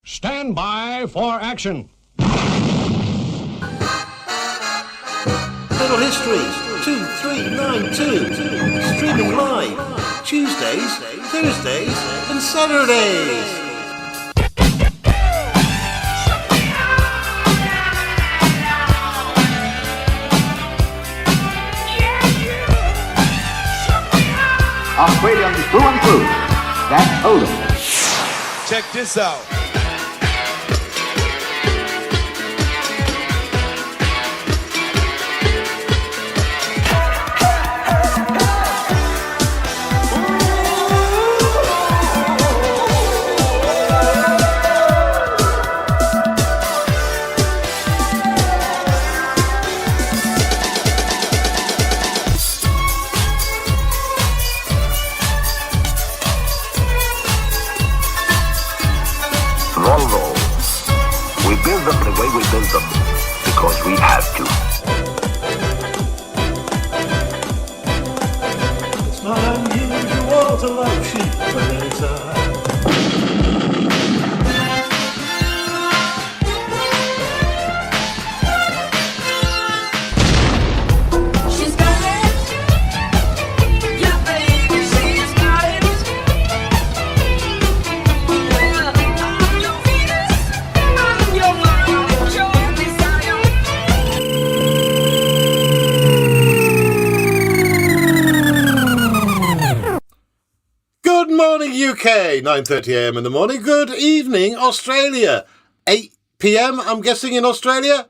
Stand by for action. Total History 2392. Streaming live Tuesdays, Thursdays, and Saturdays. Australian through and through. That's Oldham. Check this out. We build them the way we build them because we have to. It's not unusual to love sheep at any time. She's got it. Yeah, baby, she's got it. Well, I'm your Venus. I'm your Mars, your desire. Good morning, UK. 9:30 a.m. in the morning. Good evening, Australia. 8 p.m. I'm guessing in Australia.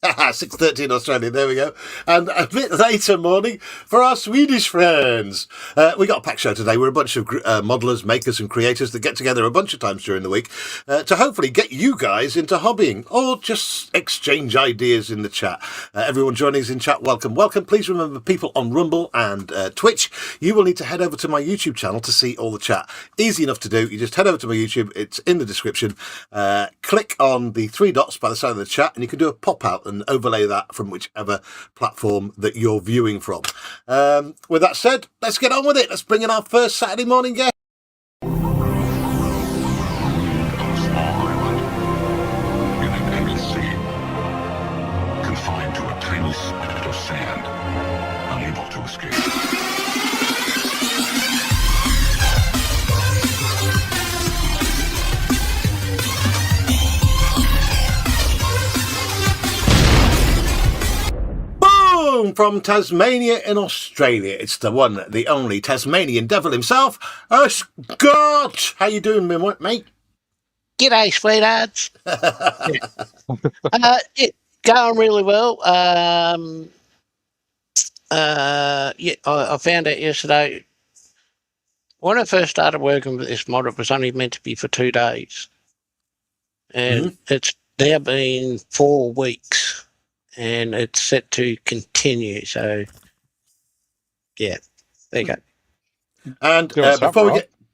6:30 in Australia, there we go. And a bit later morning for our Swedish friends. We got a packed show today. We're a bunch of modelers, makers and creators that get together a bunch of times during the week to hopefully get you guys into hobbying or just exchange ideas in the chat. Everyone joining us in chat, welcome. Please remember, people on Rumble and Twitch, you will need to head over to my YouTube channel to see all the chat. Easy enough to do. You just head over to my YouTube. It's in the description. Click on the three dots by the side of the chat and you can do a pop out and overlay that from whichever platform that you're viewing from. With that said, let's get on with it. Let's bring in our first Saturday morning guest. In a tiny sea, confined to a tiny spit of sand, unable to escape. Boom! From Tasmania in Australia, it's the one, the only Tasmanian devil himself, Scott. How you doing, mate? G'day, sweethearts. Going really well. I found out yesterday when I first started working with this mod, it was only meant to be for 2 days, and it's now been 4 weeks, and it's set to continue. So, yeah, there you go. And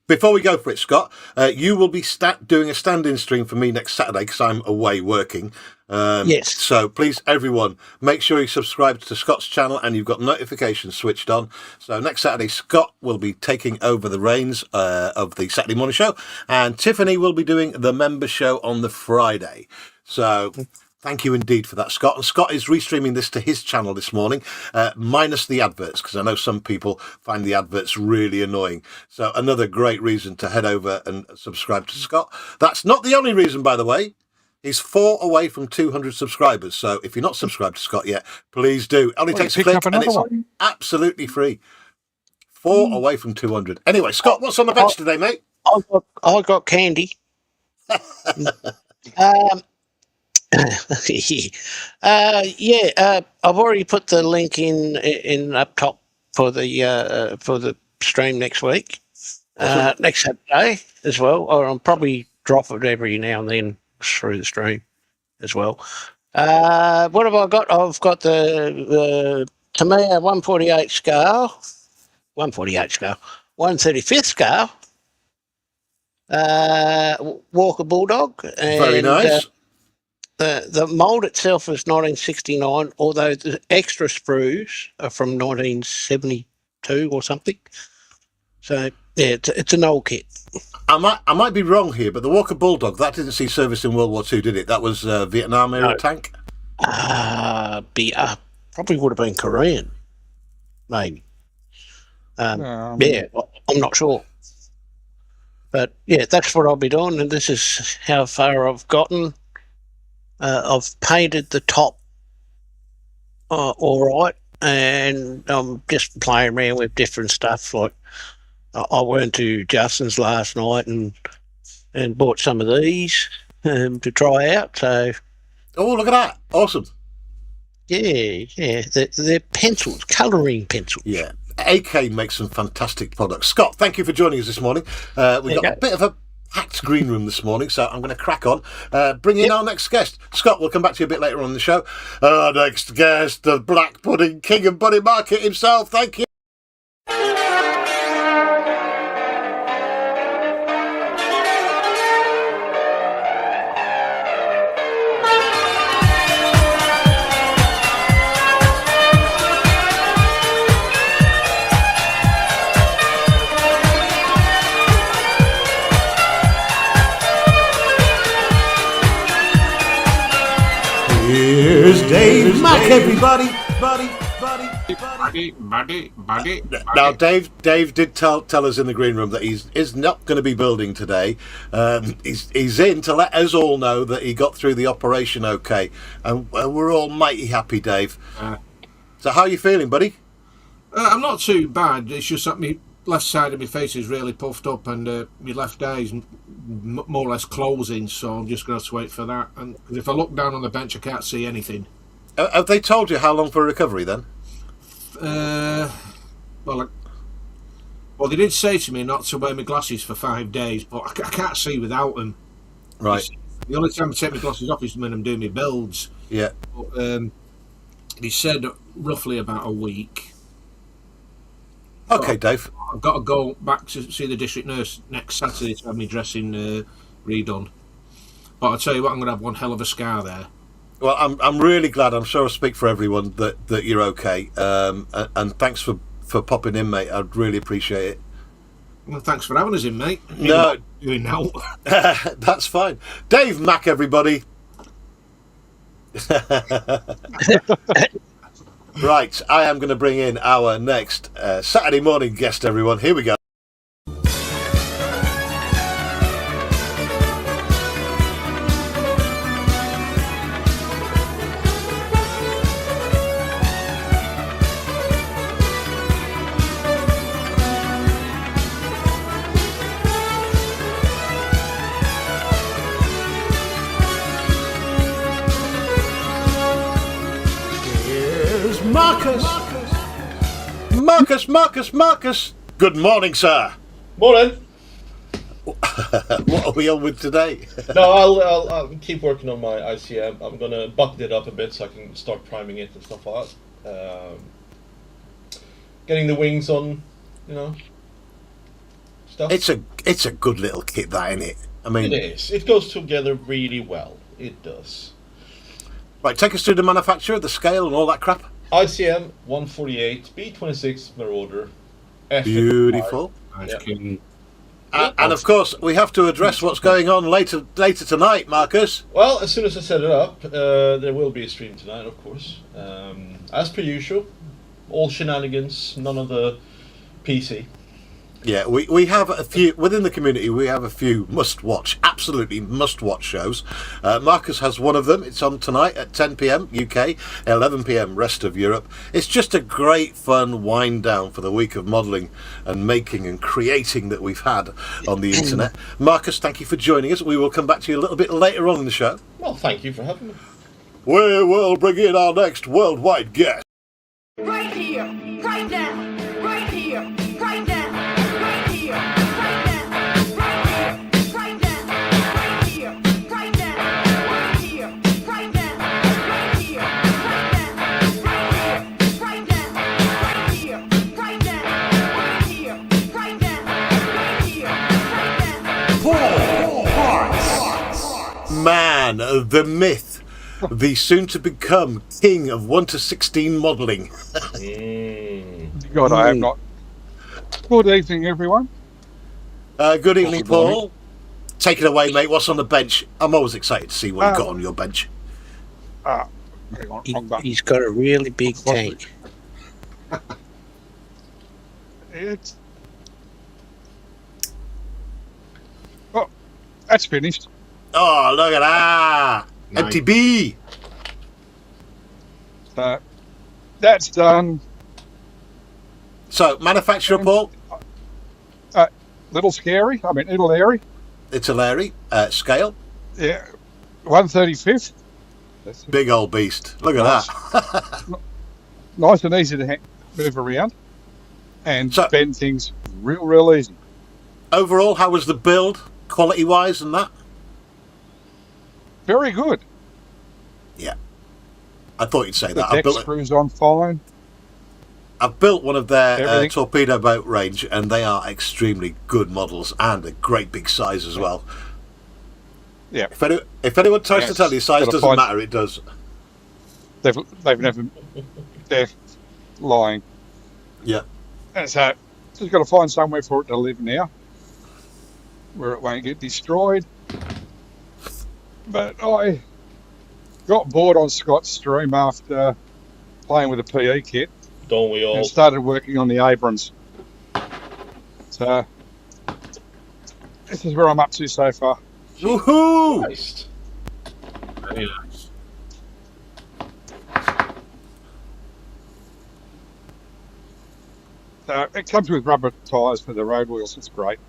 before we go for it, Scott, you will be doing a stand-in stream for me next Saturday because I'm away working. Yes. So please, everyone, make sure you subscribe to Scott's channel and you've got notifications switched on. So next Saturday, Scott will be taking over the reins of the Saturday morning show, and Tiffany will be doing the member show on the Friday. So thank you indeed for that, Scott. And Scott is restreaming this to his channel this morning, minus the adverts, because I know some people find the adverts really annoying. So another great reason to head over and subscribe to Scott. That's not the only reason, by the way. He's 4 away from 200 subscribers. So if you're not subscribed to Scott yet, please do. It only takes a click and it's absolutely free. 4 away from 200. Anyway, Scott, what's on the bench today, mate? I got candy. I've already put the link in up top for the stream next week, next Saturday as well. Or I'll probably drop it every now and then through the stream as well. What have I got? I've got the Tamiya 148 scale, 135th scale, Walker Bulldog. And, very nice. The mould itself is 1969, although the extra sprues are from 1972 or something. So, yeah, it's an old kit. I might be wrong here, but the Walker Bulldog, that didn't see service in World War II, did it? That was Vietnam era tank? Probably would have been Korean, maybe. Yeah, I'm not sure. But yeah, that's what I'll be doing, and this is how far I've gotten. I've painted the top all right, and I'm just playing around with different stuff. Like I went to Justin's last night and bought some of these to try out. So, oh, look at that! Awesome. Yeah, they're pencils, colouring pencils. Yeah. AK makes some fantastic products. Scott, thank you for joining us this morning. We've got a bit of a packed green room this morning, so I'm going to crack on. Bring in our next guest. Scott, we'll come back to you a bit later on in the show. Our next guest, the Black Pudding King of Buddy Market himself. Thank you. Here's Dave Mack, everybody. Buddy. Now, Dave did tell us in the green room that he's not going to be building today. He's in to let us all know that he got through the operation okay, and we're all mighty happy, Dave. So how are you feeling, buddy? I'm not too bad. It's just that my left side of my face is really puffed up, and my left eye is more or less closing, so I'm just going to have to wait for that. And if I look down on the bench, I can't see anything. Have they told you how long for recovery then? Well, they did say to me not to wear my glasses for 5 days, but I can't see without them. Right. The only time I take my glasses off is when I'm doing my builds. Yeah. But, he said roughly about a week. Okay, Dave. I've got to go back to see the district nurse next Saturday to have my dressing redone. But I'll tell you what, I'm going to have one hell of a scar there. Well, I'm really glad. I'm sure I speak for everyone that you're okay. And thanks for popping in, mate. I'd really appreciate it. Well, thanks for having us in, mate. No, doing now. That's fine. Dave Mack, everybody. Right, I am going to bring in our next Saturday morning guest, everyone. Here we go. Marcus. Good morning, sir. Morning. What are we on with today? No, I'll keep working on my ICM. I'm gonna bucket it up a bit so I can start priming it and stuff like that. Getting the wings on, stuff. It's a good little kit, that, isn't it? I mean, it is. It goes together really well. It does. Right, take us through the manufacturer, the scale, and all that crap. ICM 148 B26 Marauder. Beautiful. Nice. And of course, we have to address what's going on later tonight, Marcus. Well, as soon as I set it up, there will be a stream tonight, of course. As per usual, all shenanigans, none of the PC. Yeah, we have a few within the community. We have a few absolutely must-watch shows. Marcus has one of them. It's on tonight at 10 p.m. UK, 11 p.m. rest of Europe. It's just a great fun wind down for the week of modelling and making and creating that we've had on the internet. Marcus, thank you for joining us. We will come back to you a little bit later on in the show. Well, thank you for having me. We will bring in our next worldwide guest. Right here, right now, right here, right now. Man, the myth, the soon-to-become king of 1 to 16 modelling. God, I am not. Good evening, everyone. Good evening, Good morning. Paul. Take it away, mate. What's on the bench? I'm always excited to see what you've got on your bench. Hang on, wrong button. He's got a really big tank. It's... Oh, that's finished. Oh, look at that. Nice. MTB. That's done. So, manufacturer, Paul? Little scary. I mean, little airy. It's a Larry. Scale? Yeah. 135th. That's Big old beast. Look at that. nice and easy to move around. And So- bend things real easy. Overall, how was the build, quality-wise and that? Very good. Yeah. I thought you'd say The that. deck screws on fine. I've built one of their Everything. torpedo boat range, and they are extremely good models and a great big size as well. Yeah. If anyone tries to Yes, tell you size gotta doesn't find- matter, it does. They've never... They're lying. Yeah. And so, just got to find somewhere for it to live now, where it won't get destroyed. But I got bored on Scott's stream after playing with a PE kit Don't we all? and started working on the Abrams. So, this is where I'm up to so far. Woohoo! Christ. Very nice. So, it comes with rubber tyres for the road wheels. It's great.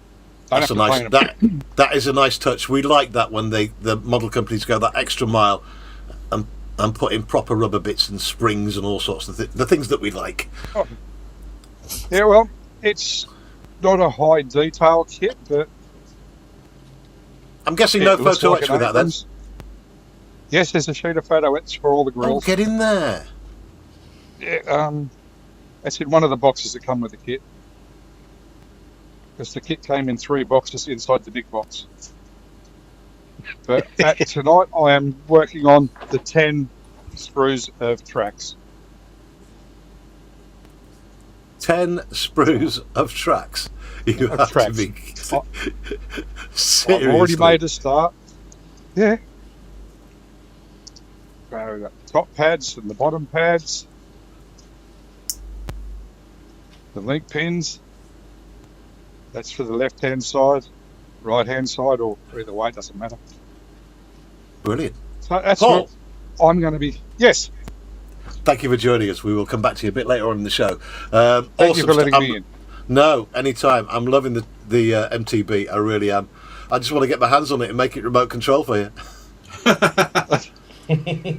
Don't That's a have to nice. clean them. That is a nice touch. We like that when the model companies go that extra mile and put in proper rubber bits and springs and all sorts of the things that we like. Yeah, well, it's not a high detail kit, but I'm guessing it no looks photo like etch an with that then. Abrams. Yes, there's a sheet of photo etch for all the Oh, grills. get in there. Yeah, that's in one of the boxes that come with the kit. Because the kit came in 3 boxes inside the big box. But tonight I am working on the 10 sprues of tracks. 10 sprues of tracks. You Of have tracks. to be I've already seriously. made a start. Yeah. So we've got the top pads and the bottom pads. The link pins. That's for the left-hand side, right-hand side, or either way, it doesn't matter. Brilliant. So that's Paul. what I'm going to be. Yes. Thank you for joining us. We will come back to you a bit later on in the show. Thank you for letting me in. No, anytime. I'm loving the MTB. I really am. I just want to get my hands on it and make it remote control for you.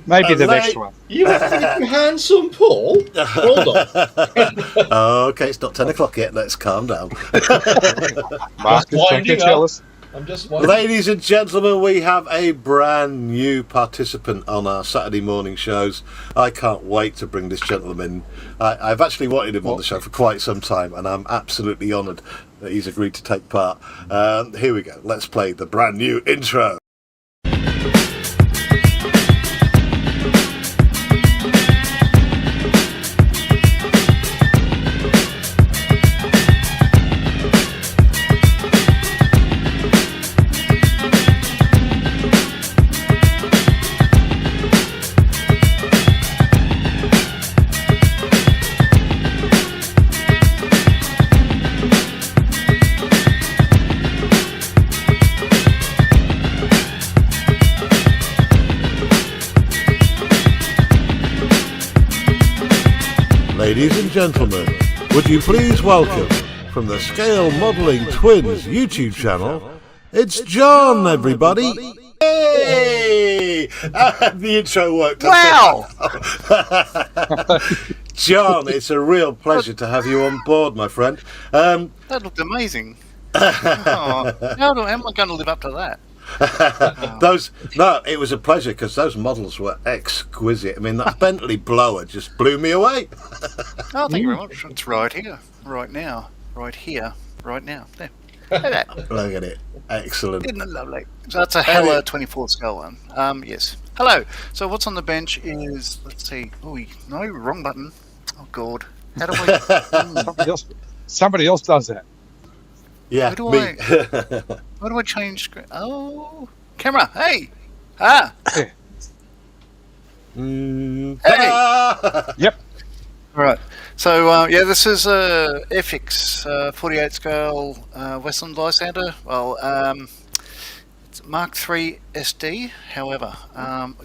Maybe the next one. You have to get your hands on Paul. Hold on. Okay, it's not 10 o'clock yet. Let's calm down. Marcus, don't winding get up. jealous. I'm just wondering. Ladies and gentlemen, we have a brand new participant on our Saturday morning shows. I can't wait to bring this gentleman in. I've actually wanted him on the show for quite some time, and I'm absolutely honoured that he's agreed to take part. Here we go. Let's play the brand new intro. Ladies and gentlemen, would you please welcome, from the Scale Modelling Twins YouTube channel, it's John, everybody! Hey! The intro worked. Wow! John, it's a real pleasure to have you on board, my friend. That looked amazing. How am I going to live up to that? It was a pleasure because those models were exquisite. I mean, that Bentley blower just blew me away. Oh, thank you very much. It's right here, right now, right here, right now. There. Look at that. Look at it. Excellent. Isn't it lovely? So that's a Hella 24 scale one. Yes. Hello. So what's on the bench is, let's see. Oh, no, wrong button. Oh, God. How do we... Somebody else does that. Yeah, How do me. How do I change screen? Oh, camera. Hey. Ah. Hey. Yep. All right. So this is FX 48 scale Westland Lysander. Well, it's Mark III SD. However,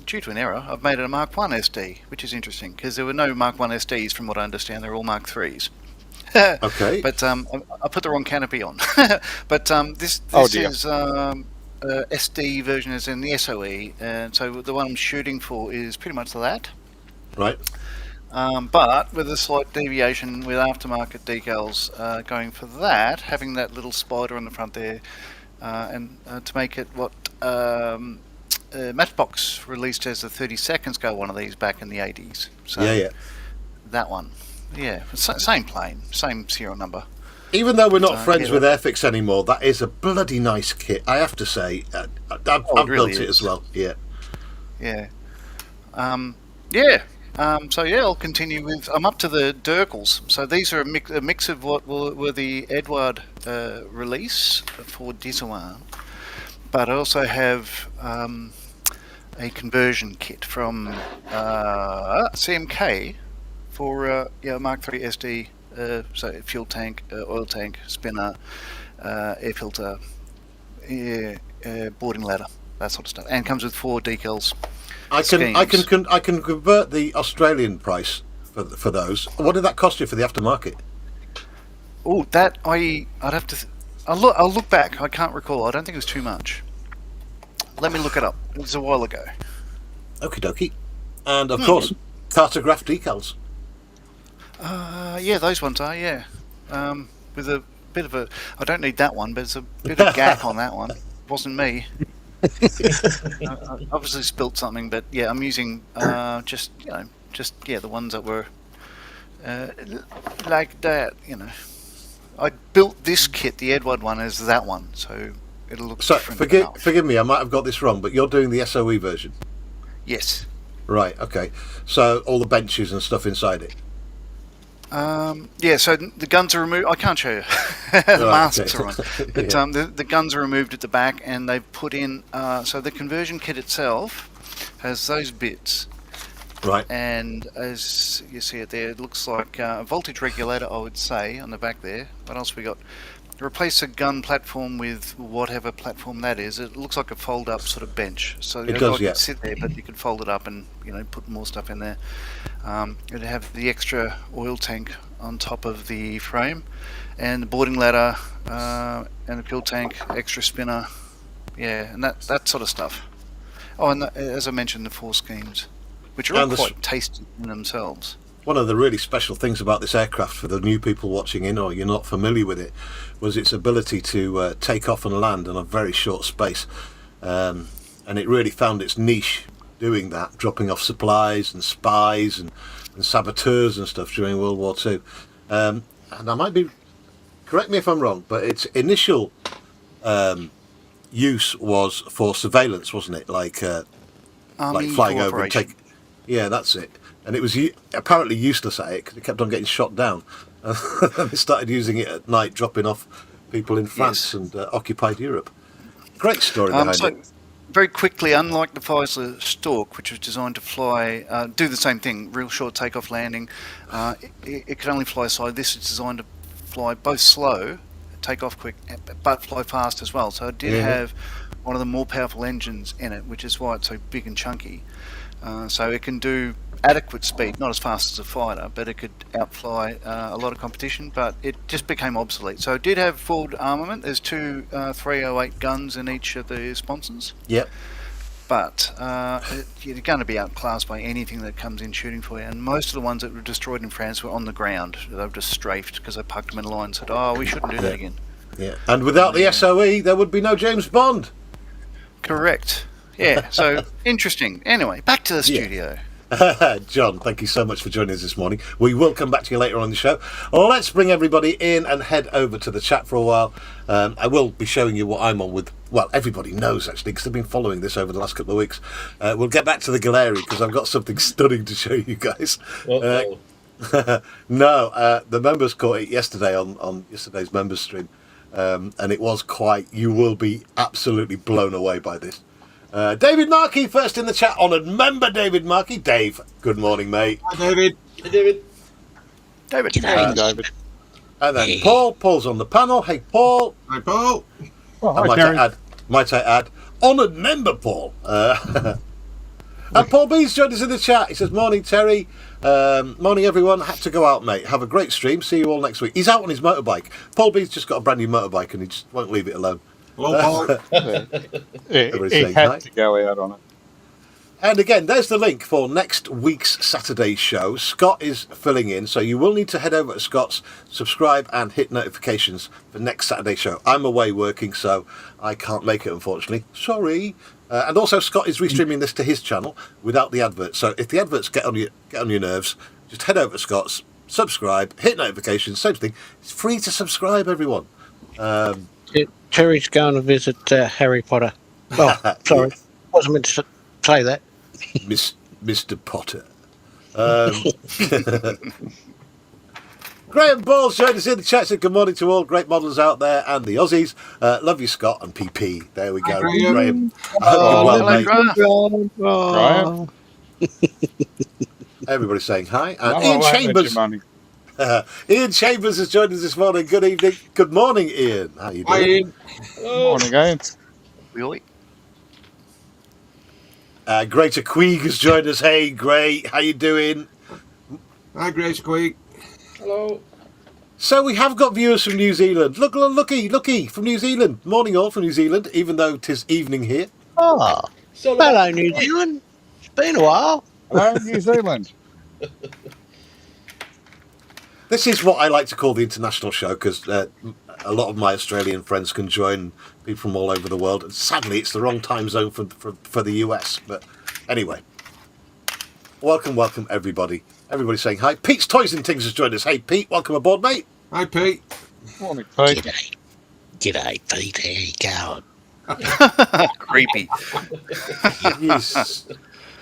due to an error, I've made it a Mark I SD, which is interesting because there were no Mark I SDs from what I understand. They're all Mark IIIs. Okay. But I put the wrong canopy on. But this is SD version is in the SOE, and so the one I'm shooting for is pretty much that. Right. But with a slight deviation with aftermarket decals going for that, having that little spider on the front there, and to make it what Matchbox released as a 32nd scale one of these back in the 80s. So yeah. That one. Yeah, same plane, same serial number. Even though we're not friends with Airfix anymore, that is a bloody nice kit, I have to say. I've really built it as well, yeah. Yeah. So I'll continue with. I'm up to the Durkles. So these are a mix of what were the Edward release for Disawan, but I also have a conversion kit from CMK for Mark III SD. So fuel tank, oil tank, spinner, air filter, boarding ladder, that sort of stuff, and comes with 4 decals. I can convert the Australian price for those. What did that cost you for the aftermarket? Oh, that I'd have to. I'll look back. I can't recall. I don't think it was too much. Let me look it up. It was a while ago. Okie dokie. And of course, cartograph decals. Yeah, those ones are, yeah. With a bit of a... I don't need that one, but it's a bit of gack on that one. It wasn't me. I obviously spilt something, but yeah, I'm using the ones that were like that, I built this kit, the Edward one, as that one, so it'll look different. Forgive me, I might have got this wrong, but you're doing the SOE version? Yes. Right, okay. So all the benches and stuff inside it? So the guns are removed. I can't show you. The masks are on. But the guns are removed at the back, and they've put in... so the conversion kit itself has those bits. Right. And as you see it there, it looks like a voltage regulator, I would say, on the back there. What else we got? Replace a gun platform with whatever platform that is. It looks like a fold-up sort of bench. So it does, could sit there, but you could fold it up and put more stuff in there. It'd have the extra oil tank on top of the frame, and the boarding ladder, and the fuel tank, extra spinner, and that sort of stuff. Oh, and as I mentioned, the 4 schemes, which are all quite tasty in themselves. One of the really special things about this aircraft, for the new people watching in or you're not familiar with it, was its ability to take off and land in a very short space. And it really found its niche doing that, dropping off supplies and spies and saboteurs and stuff during World War II. And I might be, correct me if I'm wrong, but its initial use was for surveillance, wasn't it? Like flying over and take... Yeah, that's it. And it was apparently useless at it because it kept on getting shot down. They started using it at night, dropping off people in France and occupied Europe. Great story behind it. Very quickly, unlike the Pfizer Stork, which was designed to fly, do the same thing, real short takeoff landing, it could only fly side. This is designed to fly both slow, take off quick, but fly fast as well. So it did have one of the more powerful engines in it, which is why it's so big and chunky. So it can do adequate speed, not as fast as a fighter, but it could outfly a lot of competition, but it just became obsolete. So it did have forward armament. There's 2 308 guns in each of the sponsons. Yep. But you're going to be outclassed by anything that comes in shooting for you. And most of the ones that were destroyed in France were on the ground. They were just strafed because they parked them in line and said, we shouldn't do that again. Yeah. And without the SOE, there would be no James Bond. Correct. Yeah, so interesting. Anyway, back to the studio. John, thank you so much for joining us this morning. We will come back to you later on the show. Let's bring everybody in and head over to the chat for a while. I will be showing you what I'm on with. Well, everybody knows actually because they've been following this over the last couple of weeks. We'll get back to the Galeri because I've got something stunning to show you guys. No, the members caught it yesterday on yesterday's members stream. and it was quite. You will be absolutely blown away by this. David Markey first in the chat. Honoured member David Markey. Dave, good morning, mate. Hi, David. Hey, David. David. David. And then Paul's on the panel. Hey, Paul. Hi, Paul. Oh, hi, And Terry. might I add, honoured member Paul. And Paul B's joined us in the chat. He says, morning, Terry. Morning, everyone. Had to go out, mate. Have a great stream. See you all next week. He's out on his motorbike. Paul B's just got a brand new motorbike and he just won't leave it alone. Hello, Paul. He had to go out on it. And again, there's the link for next week's Saturday show. Scott is filling in, so you will need to head over to Scott's, subscribe and hit notifications for next Saturday show. I'm away working, so I can't make it, unfortunately. Sorry. And also, Scott is restreaming this to his channel without the adverts. So if the adverts get on your nerves, just head over to Scott's, subscribe, hit notifications, same thing. It's free to subscribe, everyone. Terry's going to visit Harry Potter. Oh, sorry. Wasn't meant to say that. Mr. Potter. Graham Ball's joined us in the chat. Said good morning to all great models out there and the Aussies. Love you, Scott and PP. There we go. Hi, Graham. I hope you're well, mate. Graham. Everybody's saying hi. And No, Ian I won't let Chambers. your money. Ian Chambers has joined us this morning. Good evening. Good morning, Ian. How you Hi, doing? Ian. Morning, Ian. Really? Greater Queeg has joined us. Hey, great. How you doing? Hi, Grace Queeg. Hello. So we have got viewers from New Zealand. Looky from New Zealand. Morning all from New Zealand, even though 'tis evening here. Oh, So, hello, New Zealand. It's been a while. Hello, New Zealand. This is what I like to call the international show because a lot of my Australian friends can join, people from all over the world. And sadly, it's the wrong time zone for the US. But anyway, welcome, everybody. Everybody's saying hi. Pete's Toys and Things has joined us. Hey, Pete, welcome aboard, mate. Hi, Pete. Morning, Pete. G'day, Pete. How you going? Creepy. Yes.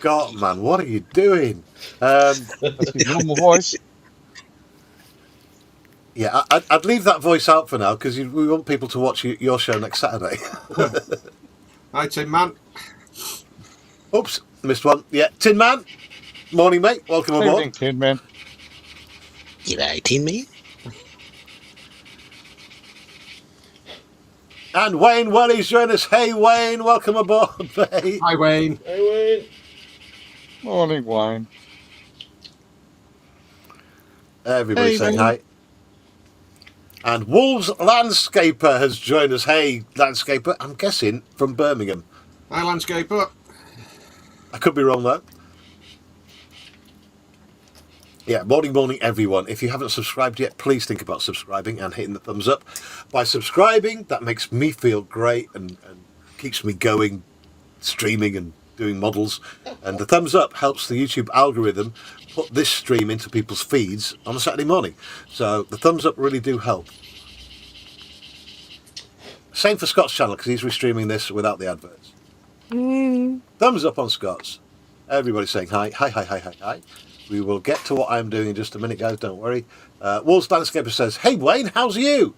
God, man, what are you doing? That's his normal voice. Yeah, I'd leave that voice out for now because we want people to watch your show next Saturday. Hi, Tin Man. Oops, missed one. Yeah, Tin Man. Morning, mate. Welcome aboard. Evening, Tin Man. G'day, Tin Man. And Wayne Welly's joined us. Hey, Wayne, welcome aboard, mate. Hi, Wayne. Hey, Wayne. Morning, Wayne. Everybody's Hey, saying Wayne. hi. And Wolves Landscaper has joined us. Hey, Landscaper, I'm guessing from Birmingham. Hi, Landscaper. I could be wrong, though. Yeah, morning, everyone. If you haven't subscribed yet, please think about subscribing and hitting the thumbs up. By subscribing, that makes me feel great and keeps me going, streaming and doing models. And the thumbs up helps the YouTube algorithm put this stream into people's feeds on a Saturday morning. So the thumbs up really do help. Same for Scott's channel because he's restreaming this without the adverts. Thumbs up on Scott's. Everybody's saying hi. Hi. We will get to what I'm doing in just a minute, guys. Don't worry. Wolves Landscaper says, hey, Wayne, how's you?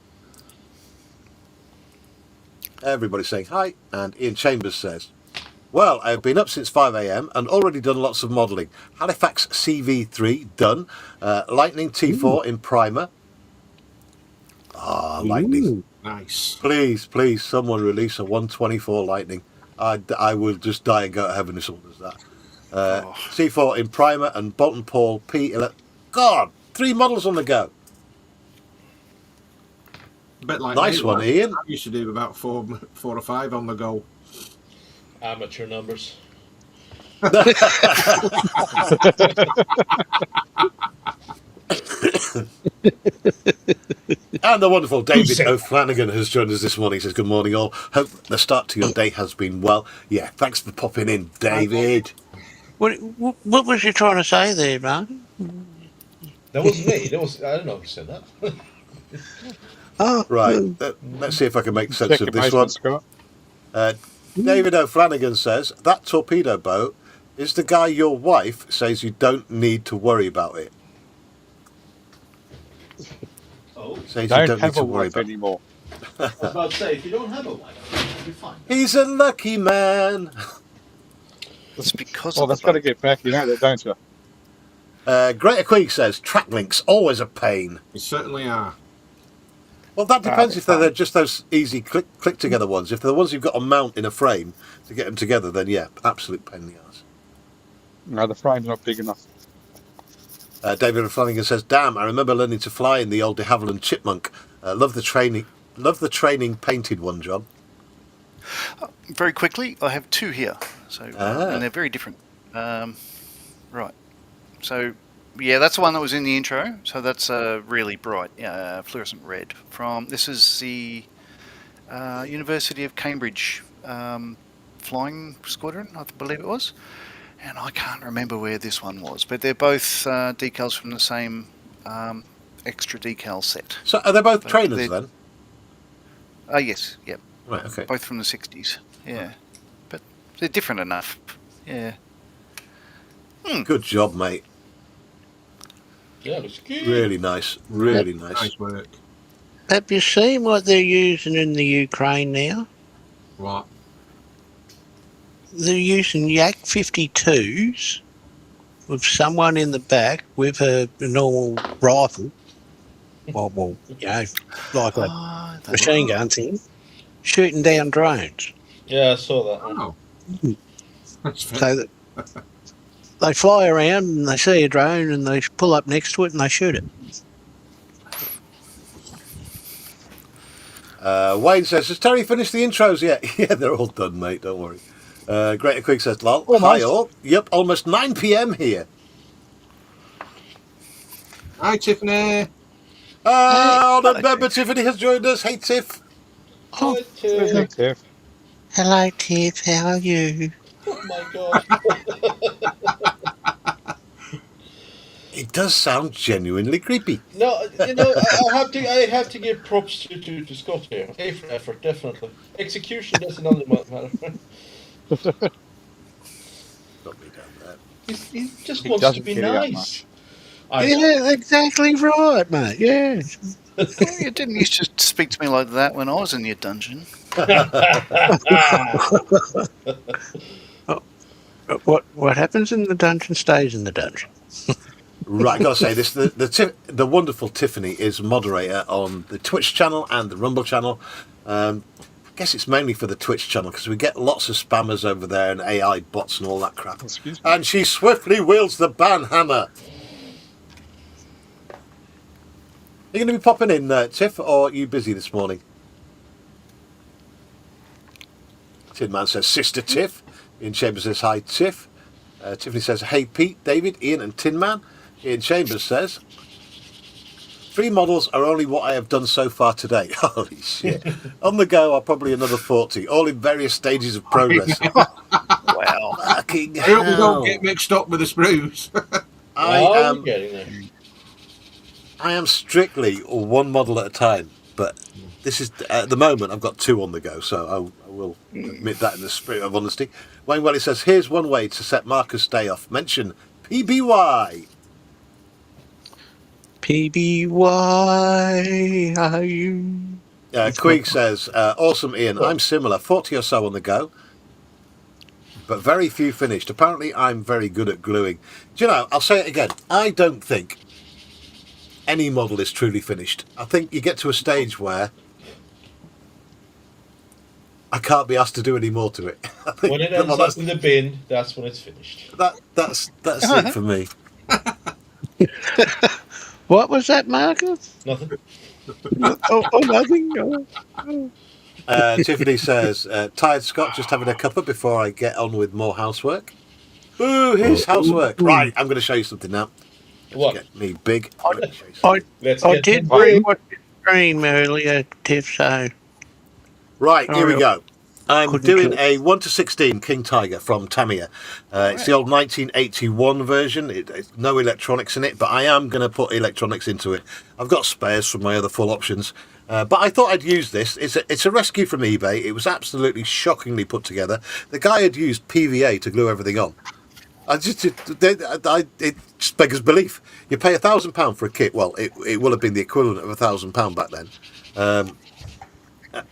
Everybody's saying hi. And Ian Chambers says, well, I've been up since 5 a.m. and already done lots of modelling. Halifax CV3 done. Lightning T4 in primer. Ah, Lightning. Nice. Please, someone release a 124 Lightning. I will just die and go to heaven if someone does that. C4 in primer and Bolton Paul P11. God, 3 models on the go. A bit like Nice me, one, like, Ian. I used to do about four or five on the go. Amateur numbers. And the wonderful David O'Flanagan has joined us this morning. He says, good morning all. Hope the start to your day has been well. Yeah, thanks for popping in, David. What was you trying to say there, man? That wasn't me. That was, I don't know who said that. Oh, Right, let's see if I can make sense Second of this one. baseman, Scott. David O'Flanagan says, that torpedo boat is the guy your wife says you don't need to worry about it. Oh. Says you Don't don't need have a to worry wife about anymore. I was about to say, if you don't have a wife, you'll be fine. He's a lucky man. It's because Well, of the that's got to bug. get back. You know that, don't you? Greater Queeg says track links always a pain. You certainly are. Well, that depends they're if they're fine. just those easy click together ones. If they're the ones you've got to mount in a frame to get them together, then yeah, absolute pain in the ass. No, the frame's not big enough. David Flanagan says, "Damn, I remember learning to fly in the old de Havilland Chipmunk. Love the training painted one, John." Very quickly, I have two here, so and they're very different. Right, so yeah, that's the one that was in the intro. So that's really bright, fluorescent red. This is the University of Cambridge flying squadron, I believe it was, and I can't remember where this one was, but they're both decals from the same extra decal set. So are they both But trainers they're- then? Yes, yep. Right, okay. Both from the 60s, yeah. But they're different enough, yeah. Good job, mate. Yeah, looks good. Really nice. Really nice. Nice work. Have you seen what they're using in the Ukraine now? What? They're using Yak 52s with someone in the back with a normal rifle. Well, you know, like a machine gun thing, shooting down drones. Yeah, I saw that one. Oh. That's fair. So that they fly around and they see a drone and they pull up next to it and they shoot it. Wayne says, "Has Terry finished the intros yet?" Yeah, they're all done, mate. Don't worry. Greater Queeg says, "Lol, hi all. Yep, almost 9 p.m. here." Hi, Tiffany. Oh, the member Tiffany has joined us. Hey, Tiff. Oh, Hey, Tiff. hello, Tiff. How are you? Oh my god. It does sound genuinely creepy. No, you know, I have to give props to Scott here. A for effort, definitely. Execution doesn't only matter. Got me down there. He just He wants to doesn't be get it out nice. Yeah, exactly right, mate. Yeah. You didn't used to speak to me like that when I was in your dungeon. What happens in the dungeon stays in the dungeon. Right, I gotta say this: the wonderful Tiffany is moderator on the Twitch channel and the Rumble channel. I guess it's mainly for the Twitch channel because we get lots of spammers over there and AI bots and all that crap. Excuse me. And she swiftly wields the ban hammer. Are you going to be popping in, Tiff, or are you busy this morning? Tin Man says, "Sister Tiff." Ian Chambers says, "Hi, Tiff." Tiffany says, "Hey, Pete, David, Ian, and Tin Man." Ian Chambers says, "3 models are only what I have done so far today." Holy shit. On the go are probably another 40, all in various stages of progress. Wow. Fucking I hope we hell. don't get mixed up with the sprues. I'm getting there. I am strictly 1 model at a time, but this is at the moment I've got 2 on the go, so I will admit that in the spirit of honesty. Wayne Welly says, "Here's one way to set Marcus' day off. Mention PBY." PBY, are you? Queeg says, "Awesome, Ian. I'm similar, 40 or so on the go, but very few finished. Apparently, I'm very good at gluing." Do you know, I'll say it again. I don't think any model is truly finished. I think you get to a stage where I can't be asked to do any more to it. I think When it ends up in the bin, that's when it's finished. that's it for me. What was that, Marcus? Nothing. Oh, nothing. Oh. Tiffany says, "Tired Scott, just having a cuppa before I get on with more housework." Ooh, here's housework. Right, I'm going to show you something now. What? Get me big. Let's I get did to- rewatch the stream earlier, Tiff, so Right, here we go. I'm Couldn't doing kill a 1:16 King Tiger from Tamiya. It's the old 1981 version. It's no electronics in it, but I am going to put electronics into it. I've got spares from my other full options, but I thought I'd use this. It's a rescue from eBay. It was absolutely shockingly put together. The guy had used PVA to glue everything on. It just beggars belief. You pay £1,000 for a kit. Well, it will have been the equivalent of £1,000 back then.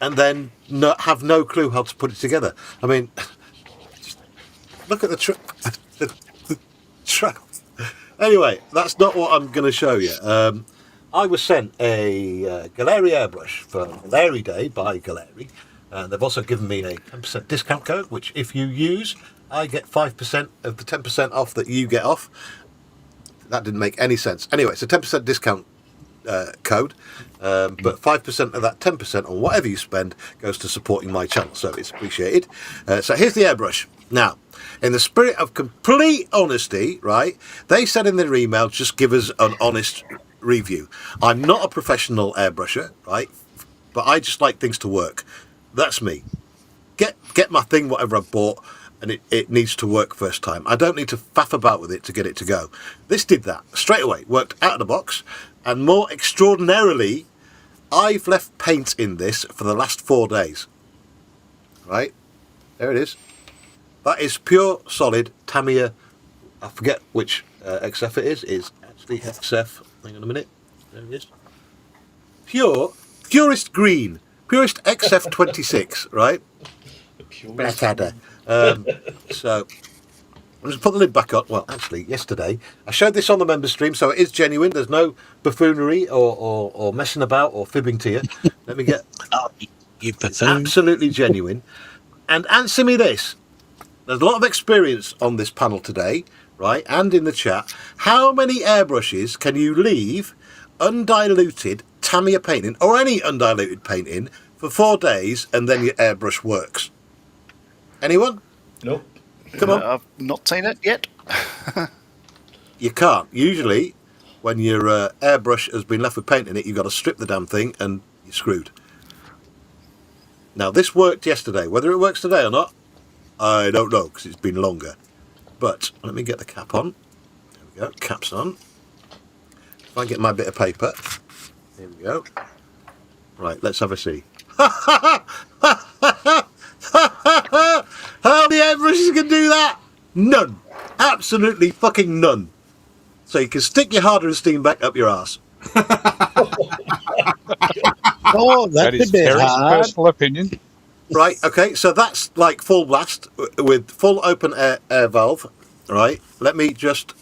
and then have no clue how to put it together. I mean, just look at the track. Anyway, that's not what I'm going to show you. I was sent a Galeri airbrush for Galeri Day by Galeri. They've also given me a 10% discount code, which if you use, I get 5% of the 10% off that you get off. That didn't make any sense. Anyway, it's a 10% discount code, but 5% of that 10% on whatever you spend goes to supporting my channel, so it's appreciated. So here's the airbrush. Now, in the spirit of complete honesty, right, they said in their email, just give us an honest review. I'm not a professional airbrusher, right, but I just like things to work. That's me. Get my thing, whatever I bought, and it needs to work first time. I don't need to faff about with it to get it to go. This did that straight away, worked out of the box, and more extraordinarily, I've left paint in this for the last 4 days. Right, there it is. That is pure solid Tamiya. I forget which XF it is. It's actually XF. Hang on a minute. There it is. Purest green. Purest XF26, right? Blackadder. So I'll just put the lid back on. Well, actually, yesterday I showed this on the member stream, so it is genuine. There's no buffoonery or messing about or fibbing to you. Let me get. You it's absolutely genuine. And answer me this. There's a lot of experience on this panel today, right? And in the chat. How many airbrushes can you leave undiluted Tamiya paint in, or any undiluted paint in, for 4 days and then your airbrush works? Anyone? Nope. Come on. I've not seen it yet. You can't. Usually, when your airbrush has been left with paint in it, you've got to strip the damn thing and you're screwed. Now, this worked yesterday. Whether it works today or not, I don't know, because it's been longer. But let me get the cap on. There we go. Cap's on. If I get my bit of paper. Here we go. Right, let's have a see. How many airbrushes can do that? None. Absolutely fucking none. So you can stick your harder and steam back up your arse. Oh, That that's a is bit Terry's hard. personal opinion. Right, okay, so that's like full blast with full open air valve. Right, let me just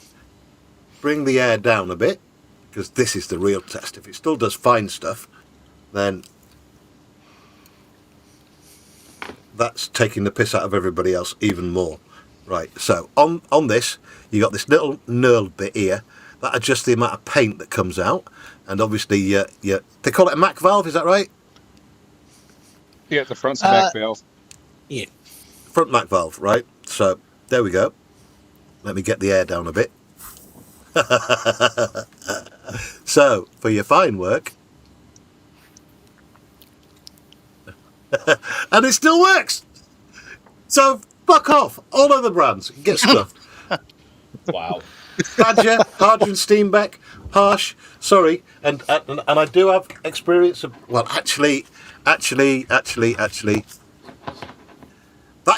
bring the air down a bit, because this is the real test. If it still does fine stuff, then that's taking the piss out of everybody else even more. Right, so on this, you got this little knurled bit here that adjusts the amount of paint that comes out, and obviously they call it a Mac valve, is that right? Yeah, the front's the back valve. Yeah. Front Mac valve, right? So there we go. Let me get the air down a bit. So for your fine work, and it still works. So fuck off, all other brands get stuffed. Wow. Badger, Harder and Steenbeck, Harsh. Sorry, and I do have experience of. Well, actually, that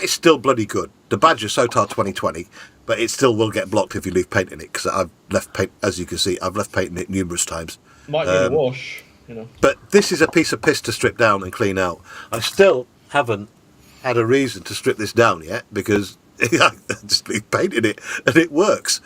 is still bloody good. The Badger Sotar 2020, but it still will get blocked if you leave paint in it, because I've left paint, as you can see, I've left paint in it numerous times. Might need a wash, you know. But this is a piece of piss to strip down and clean out. I still haven't had a reason to strip this down yet, because I just leave paint in it and it works.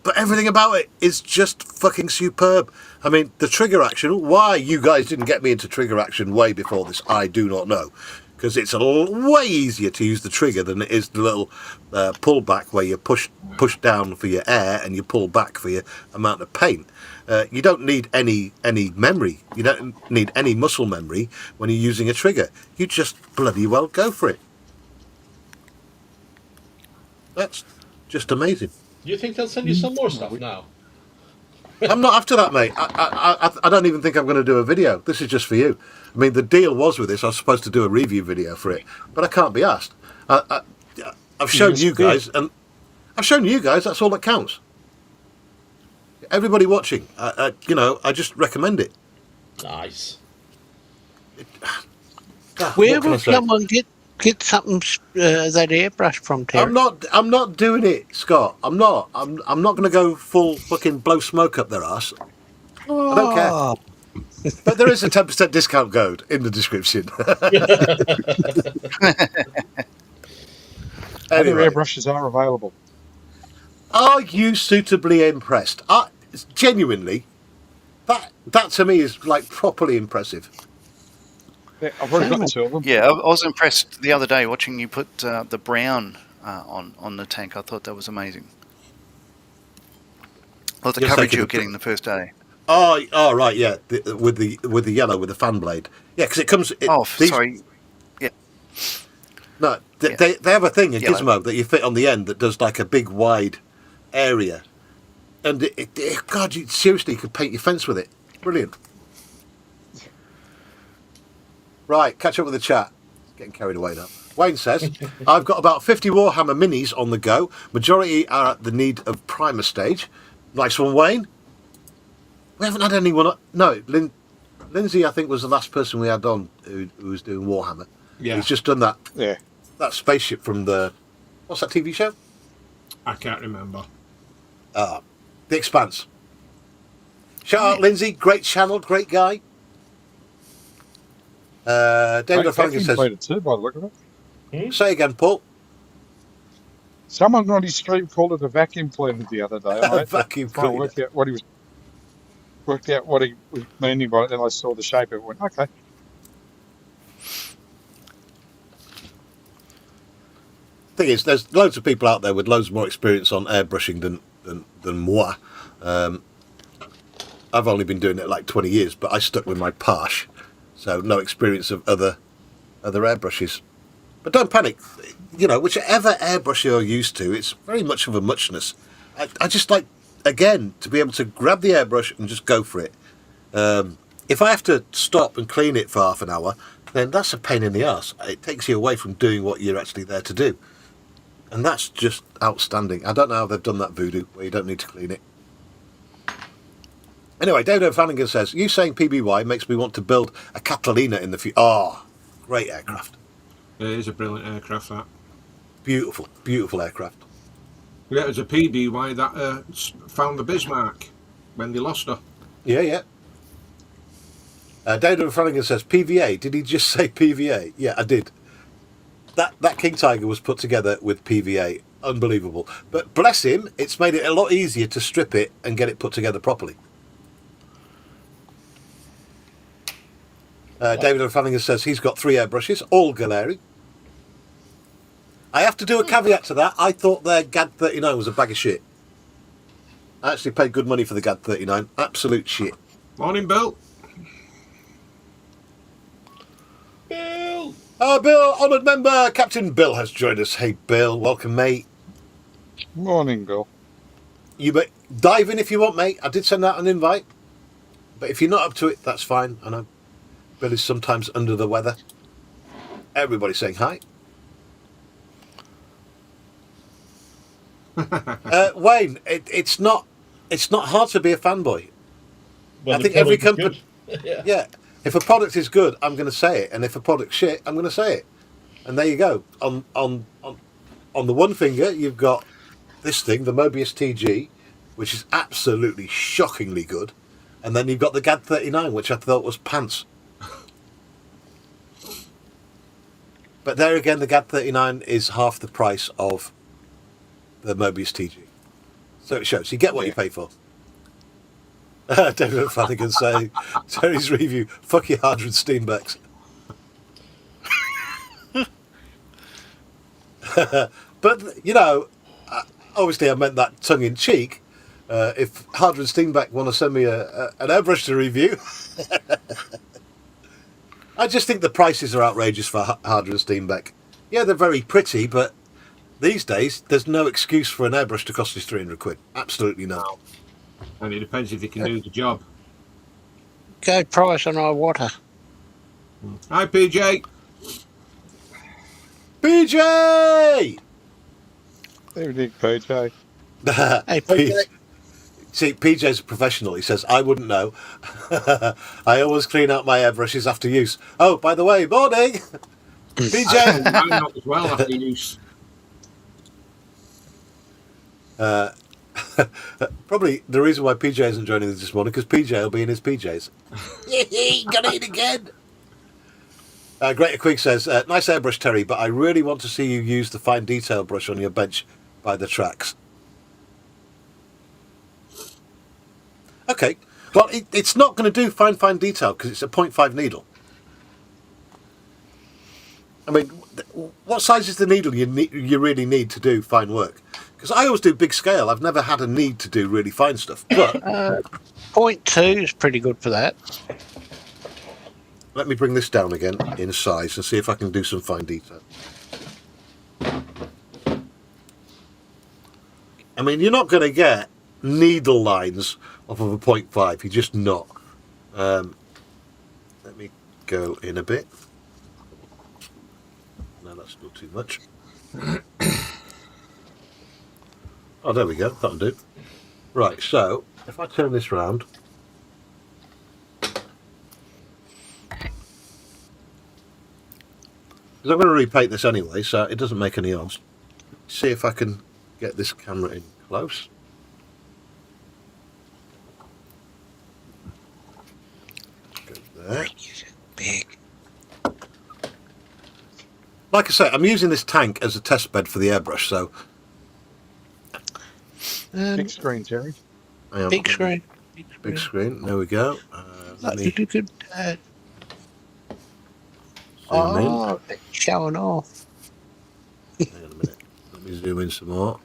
But everything about it is just fucking superb. I mean, the trigger action, why you guys didn't get me into trigger action way before this, I do not know. Because it's way easier to use the trigger than it is the little pull back where you push down for your air and you pull back for your amount of paint. You don't need any memory. You don't need any muscle memory when you're using a trigger. You just bloody well go for it. That's just amazing. Do you think they'll send you some more stuff now? I'm not after that, mate. I don't even think I'm going to do a video. This is just for you. I mean, the deal was with this, I was supposed to do a review video for it, but I can't be asked. I've shown you guys, and I've shown you guys. That's all that counts. Everybody watching, I just recommend it. Nice. Where will someone get something that airbrush from, Terry? I'm not doing it, Scott. I'm not going to go full fucking blow smoke up their ass. I don't care. But there is a 10% discount code in the description. Other Anyway, airbrushes are available. are you suitably impressed? Genuinely, that to me is like properly impressive. Yeah, I've already got two of them. Yeah, I was impressed the other day watching you put the brown on the tank. I thought that was amazing. Well, the You're coverage taking you were the- getting the first day. Oh, right, yeah, with the yellow with the fan blade. Yeah, because it comes. Sorry. Yeah. No, they have a thing, a Yellow. gizmo that you fit on the end that does like a big wide area, and God, seriously, you could paint your fence with it. Brilliant. Right, catch up with the chat. Getting carried away now. Wayne says, I've got about 50 Warhammer minis on the go. Majority are at the need of primer stage. Nice one, Wayne. We haven't had anyone. No, Lindsay, I think, was the last person we had on who was doing Warhammer. Yeah. He's just done that. Yeah. That spaceship from the. What's that TV show? I can't remember. The Expanse. Shout out, Lindsay. Great channel, great guy. David O'Flanagan says. Played it too, by the look of it. Say again, Paul. Someone on his stream called it a vacuum cleaner the other day. A vacuum trying to cleaner. worked out what he was meaning by it. Then I saw the shape of it. Went okay. Thing is, there's loads of people out there with loads more experience on airbrushing than moi. I've only been doing it like 20 years, but I stuck with my Parsh, so no experience of other airbrushes. But don't panic. Whichever airbrush you're used to, it's very much of a muchness. I just like, again, to be able to grab the airbrush and just go for it. If I have to stop and clean it for half an hour, then that's a pain in the arse. It takes you away from doing what you're actually there to do. And that's just outstanding. I don't know how they've done that voodoo, where you don't need to clean it. Anyway, David O'Flanagan says, you saying PBY makes me want to build a Catalina in the future. Oh, great aircraft. It is a brilliant aircraft, that. Beautiful, beautiful aircraft. Yeah, it was a PBY that found the Bismarck when they lost her. Yeah. David O'Flanagan says, PVA. Did he just say PVA? Yeah, I did. That King Tiger was put together with PVA. Unbelievable. But bless him, it's made it a lot easier to strip it and get it put together properly. David O'Flanagan says he's got 3 airbrushes, all Galeri. I have to do a caveat to that. I thought their GAD 39 was a bag of shit. I actually paid good money for the GAD 39. Absolute shit. Morning, Bill. Bill! Bill, honoured member, Captain Bill has joined us. Hey, Bill, welcome, mate. Morning, Bill. You may dive in if you want, mate. I did send out an invite. But if you're not up to it, that's fine. I know Bill is sometimes under the weather. Everybody's saying hi. Wayne, it's not hard to be a fanboy. When I the think every product is company. good. Yeah. If a product is good, I'm going to say it, and if a product's shit, I'm going to say it. And there you go. On the one finger, you've got this thing, the Mobius TG, which is absolutely shockingly good, and then you've got the GAD 39, which I thought was pants. But there again, the GAD 39 is half the price of the Mobius TG, so it shows you get what you pay for. David Flanagan saying, Terry's review, fuck your Hardred Steenbecks. But, obviously I meant that tongue-in-cheek. If Hardred Steenbeck want to send me an airbrush to review, I just think the prices are outrageous for Hardred Steenbeck. Yeah, they're very pretty, but these days there's no excuse for an airbrush to cost you 300 quid. Absolutely no. And it depends if you can do the job. Go price on our water. Hi, PJ. PJ! Evening, PJ. Hey, PJ. See, PJ's a professional. He says, I wouldn't know. I always clean out my airbrushes after use. Oh, by the way, morning! PJ! I'm not as well after use. Probably the reason why PJ isn't joining us this morning because PJ will be in his PJs. Got it again. Greater Quig says, nice airbrush, Terry, but I really want to see you use the fine detail brush on your bench by the tracks. Okay. Well, it's not going to do fine detail because it's a 0.5 needle. I mean, what size is the needle you really need to do fine work? Because I always do big scale. I've never had a need to do really fine stuff. But 0.2 is pretty good for that. Let me bring this down again in size and see if I can do some fine detail. I mean, you're not going to get needle lines off of a 0.5. You're just not. Let me go in a bit. No, that's still too much. Oh, there we go. That'll do. Right, so if I turn this round. Because I'm going to repaint this anyway, so it doesn't make any odds. See if I can get this camera in close. Go there. Big. Like I say, I'm using this tank as a test bed for the airbrush, so... Big screen, Terry. I am. Big screen. Big screen. There we go. Let me Look at that. zoom in. Oh, it's showing off. Hang on a minute. Let me zoom in some more.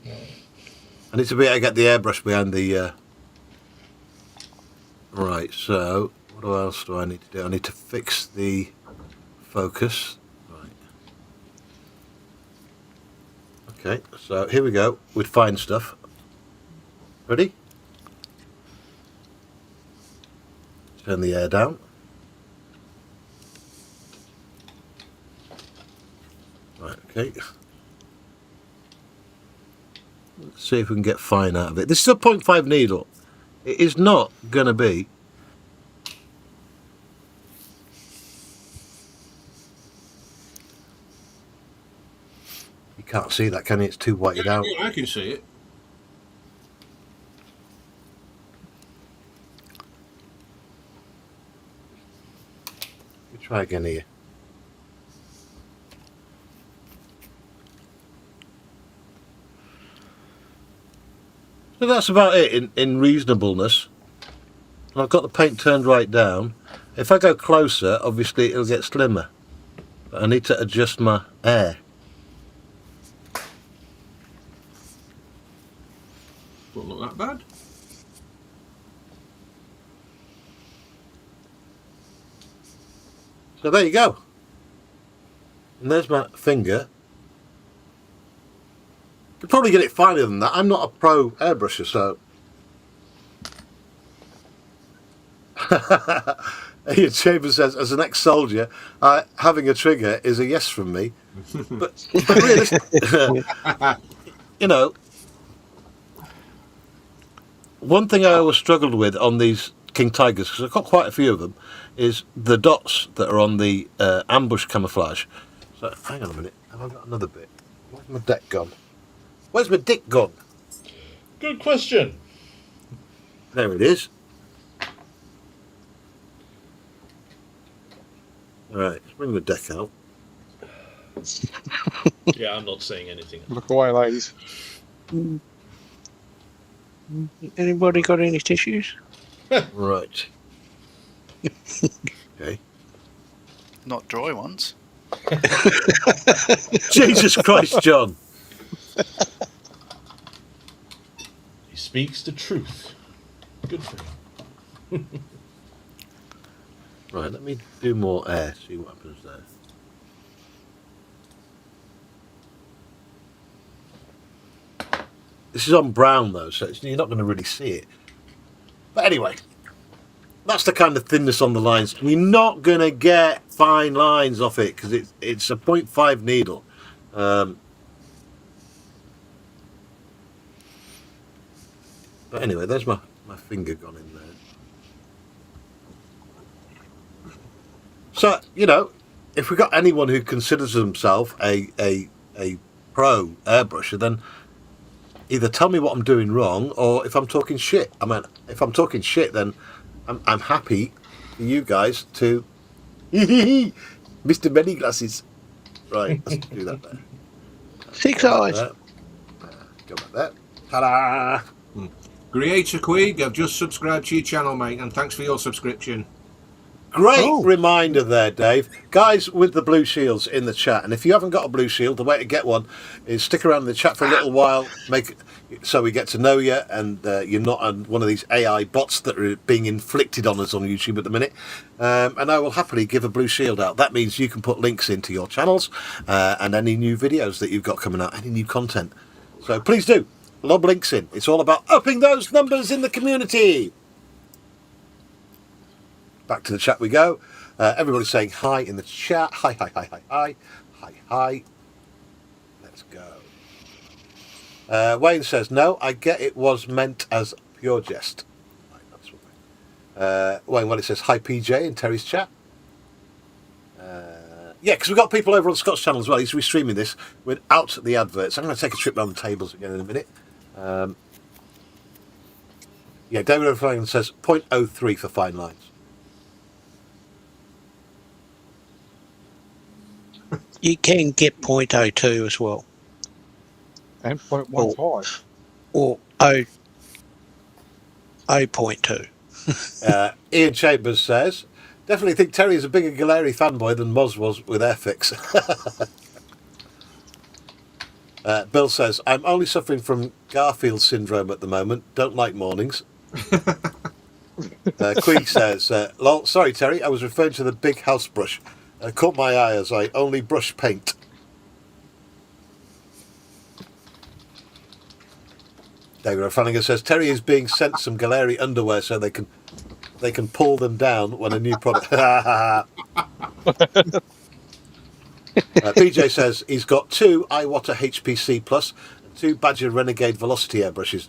I need to be able to get the airbrush behind the... Right, so what else do I need to do? I need to fix the focus. Right. Okay, so here we go with fine stuff. Ready? Turn the air down. Right, okay. Let's see if we can get fine out of it. This is a 0.5 needle. It is not going to be... You can't see that, can you? It's too whited out. I can see it. Let me try again here. So that's about it in reasonableness. I've got the paint turned right down. If I go closer, obviously it'll get slimmer. But I need to adjust my air. Don't look that bad. So there you go. And there's my finger. Could probably get it finer than that. I'm not a pro airbrusher, so... Ian Chambers says, as an ex-soldier, having a trigger is a yes from me. But realistically, you know, one thing I always struggled with on these King Tigers, because I've got quite a few of them, is the dots that are on the ambush camouflage. So, hang on a minute. Have I got another bit? Where's my deck gone? Where's my dick gone? Good question. There it is. Right, let's bring the deck out. Yeah, I'm not saying anything. Look away, ladies. Anybody got any tissues? Right. Okay. Not dry ones. Jesus Christ, John. He speaks the truth. Good for him. Right, let me do more air, see what happens there. This is on brown though, so you're not going to really see it. But anyway, that's the kind of thinness on the lines. You're not going to get fine lines off it because it's a 0.5 needle. But anyway, there's my finger gone in there. So, you know, if we've got anyone who considers himself a pro airbrusher, then either tell me what I'm doing wrong or if I'm talking shit. I mean, if I'm talking shit, then I'm happy for you guys to Mr. Many Glasses. Right, let's do that there. 6 eyes. Go back there. Ta-da! Creator Queen, I've just subscribed to your channel, mate, and thanks for your subscription. Great reminder there, Dave. Guys with the blue shields in the chat, and if you haven't got a blue shield, the way to get one is stick around in the chat for a little while, make so we get to know you, and you're not on one of these AI bots that are being inflicted on us on YouTube at the minute. And I will happily give a blue shield out. That means you can put links into your channels and any new videos that you've got coming out, any new content. So please do lob links in. It's all about upping those numbers in the community. Back to the chat we go. Everybody's saying hi in the chat. Hi, hi, hi, hi, hi. Hi, hi. Let's go. Wayne says, no, I get it was meant as pure jest. Right, that's what Wayne, well, it says, hi, PJ, in Terry's chat. Yeah, because we've got people over on Scott's channel as well. He's restreaming this without the adverts. I'm going to take a trip around the tables again in a minute. Yeah, David O'Flynn says 0.03 for fine lines. You can get 0.02 as well. And 0.15. Or 0.2. Ian Chambers says, definitely think Terry is a bigger Galeri fanboy than Moz was with Airfix. Bill says, I'm only suffering from Garfield syndrome at the moment. Don't like mornings. Queen says, lol, sorry, Terry, I was referring to the big house brush. Caught my eye as I only brush paint. David O'Flanagan says, Terry is being sent some Galeri underwear so they can pull them down when a new product... PJ says he's got 2 Iwata HPC Plus and 2 Badger Renegade Velocity airbrushes.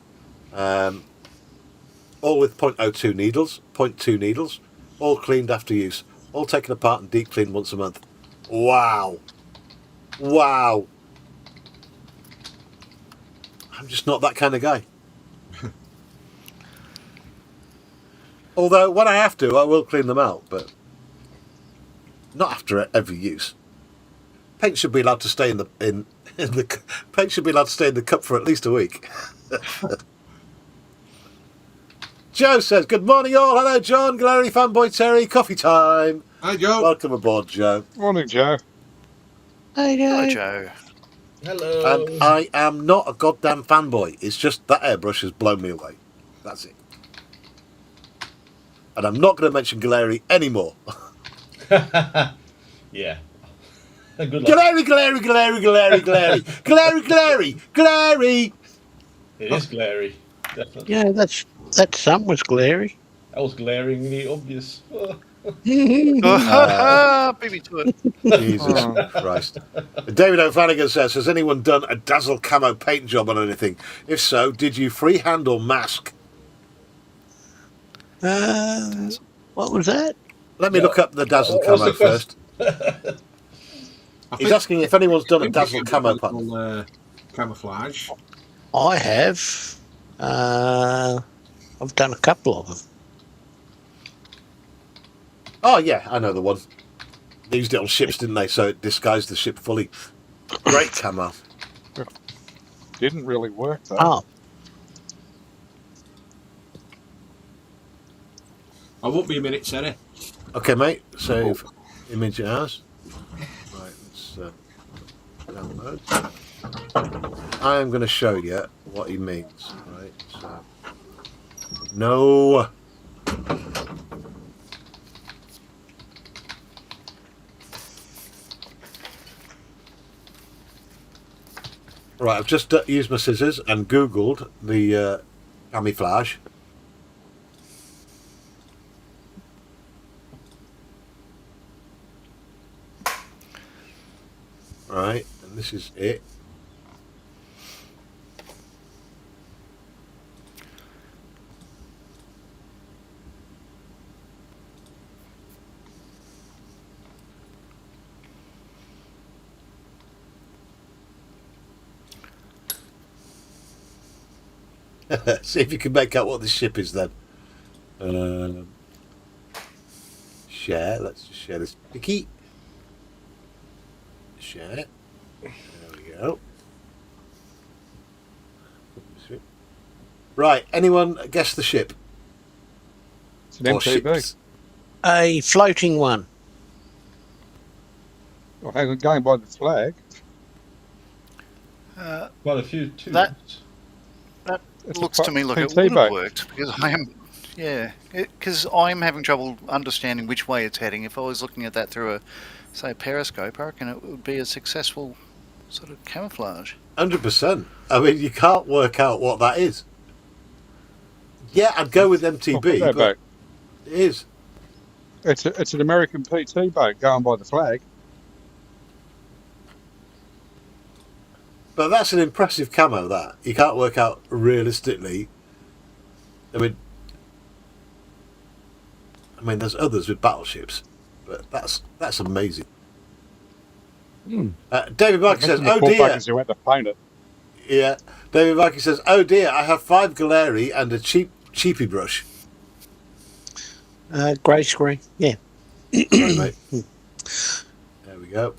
All with 0.02 needles, 0.2 needles, all cleaned after use. All taken apart and deep cleaned once a month. Wow. Wow. I'm just not that kind of guy. Although, when I have to, I will clean them out, but not after every use. Paint should be allowed to stay in the paint should be allowed to stay in the cup for at least a week. Joe says, good morning all. Hello, John, Galeri fanboy Terry. Coffee time. Hi, Joe. Welcome aboard, Joe. Morning, Joe. Hi, Hello, Joe. Hello. And I am not a goddamn fanboy. It's just that airbrush has blown me away. That's it. And I'm not going to mention Galeri anymore. Yeah. Good luck. Galeri. It is glary. Definitely. Yeah, that sun was glary. That was glaringly obvious. Beat me to it. Jesus Christ. David O'Flanagan says, has anyone done a Dazzle camo paint job on anything? If so, did you freehand or mask? What was that? Let me look up the Dazzle camo first. He's asking if anyone's done a Dazzle camo pattern. Camouflage. I have. I've done a couple of them. Oh, yeah, I know the one. They used it on ships, didn't they? So it disguised the ship fully. Great camo. Didn't really work, though. Oh, I won't be a minute, Terry. Okay, mate. Save image as. Right, let's download. I am going to show you what he means. Right, so. No. Right, I've just used my scissors and Googled the camouflage. Right, and this is it. See if you can make out what this ship is then. Share. Let's just share this picky. Share. There we go. Right. Anyone guess the ship? It's an MTB. Ships? A floating one. Well, hang on, going by the flag. Quite a few too. That It's looks a to me like it PT would have boat. worked because because I'm having trouble understanding which way it's heading. If I was looking at that through a periscope, I reckon it would be a successful sort of camouflage. 100%. I mean, you can't work out what that is. Yeah, I'd go with MTB, Not a but boat. it is. It's an American PT boat going by the flag. But that's an impressive camo, that. You can't work out realistically. I mean, there's others with battleships, but that's amazing. David Markey says, The oh poor dear. buggers who went to paint it. Yeah. David Markey says, oh dear, I have 5 Galeri and a cheapy brush. Grey screen. Yeah. Sorry, mate. There we go.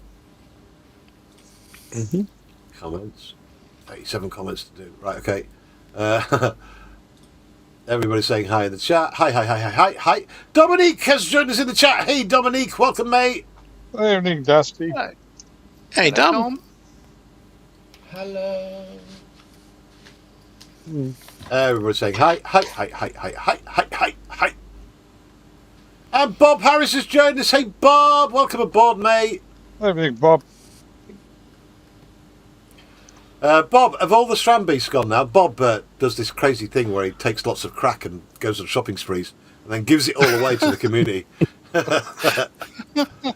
Mm-hmm. Comments. 87 comments to do. Right, okay. Everybody's saying hi in the chat. Hi. Dominique has joined us in the chat. Hey, Dominique, welcome, mate. Good evening, Dusty. Hey, Dom. Hello. Everybody's saying hi. And Bob Harris has joined us. Hey, Bob, welcome aboard, mate. Good evening, Bob. Bob, have all the Strand beasts gone now? Bob does this crazy thing where he takes lots of crack and goes on shopping sprees and then gives it all away to the community.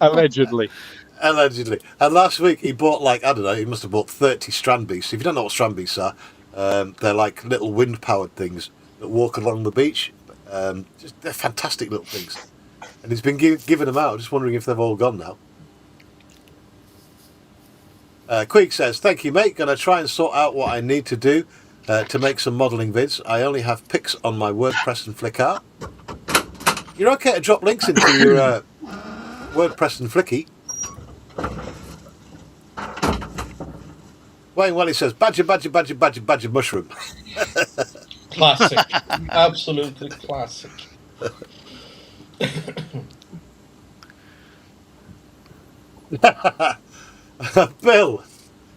Allegedly. Allegedly. And last week he bought, like, I don't know, he must have bought 30 Strand beasts. If you don't know what Strand beasts are, they're like little wind-powered things that walk along the beach. They're fantastic little things. And he's been giving them out. Just wondering if they've all gone now. Queek says, thank you, mate. Gonna try and sort out what I need to do to make some modelling vids. I only have pics on my WordPress and Flickr. You're okay to drop links into your WordPress and Flicky. Wayne Welly says, badger mushroom. Classic. Absolutely classic. Bill,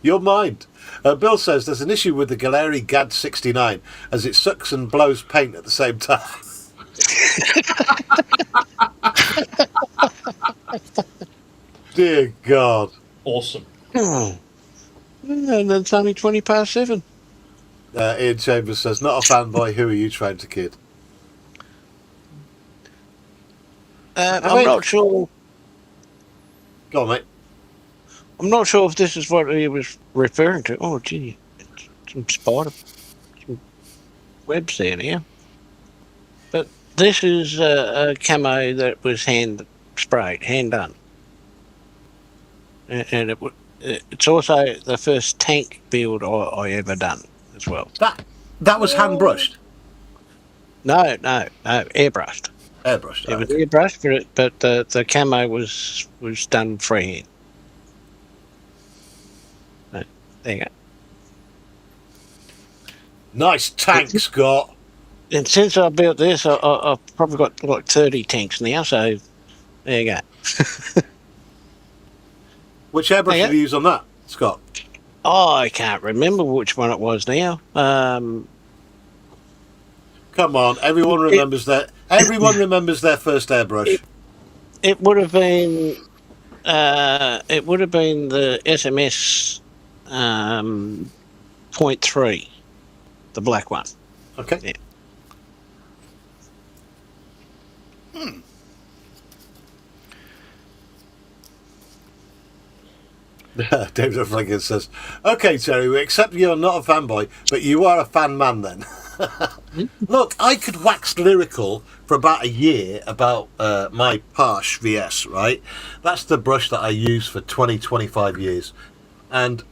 your mind. Bill says there's an issue with the Galeri GAD 69 as it sucks and blows paint at the same time. Dear God. Awesome. And it's only 7:20. Ian Chambers says, not a fanboy, who are you trying to kid? I'm not sure. Go on, mate. I'm not sure if this is what he was referring to. Oh, gee, some webs there now. But this is a camo that was hand sprayed, hand done, and it's also the first tank build I ever done as well. That was hand brushed. No, airbrushed. Airbrushed. It was airbrushed, but the camo was done freehand. There you go. Nice tank, Scott. And since I built this, I've probably got like 30 tanks now, so there you go. Which airbrush did you use on that, Scott? Oh, I can't remember which one it was now. Come on, everyone remembers their first airbrush. It would have been the SMS 0.3, the black one. Okay. Yeah. David O'Flanagan says, okay, Terry, we accept you're not a fanboy, but you are a fan man then. Look, I could wax lyrical for about a year about my Parsh VS, right? That's the brush that I use for 20, 25 years. And